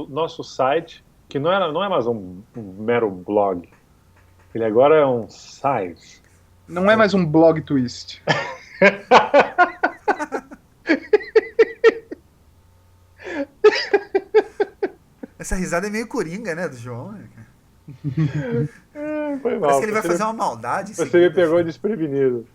nosso site, que não é mais um mero blog, ele agora é um site. Não é mais um blog twist. Essa risada é meio coringa, né, do João? Foi mal. Parece que ele vai fazer uma maldade. Você me pegou desprevenido.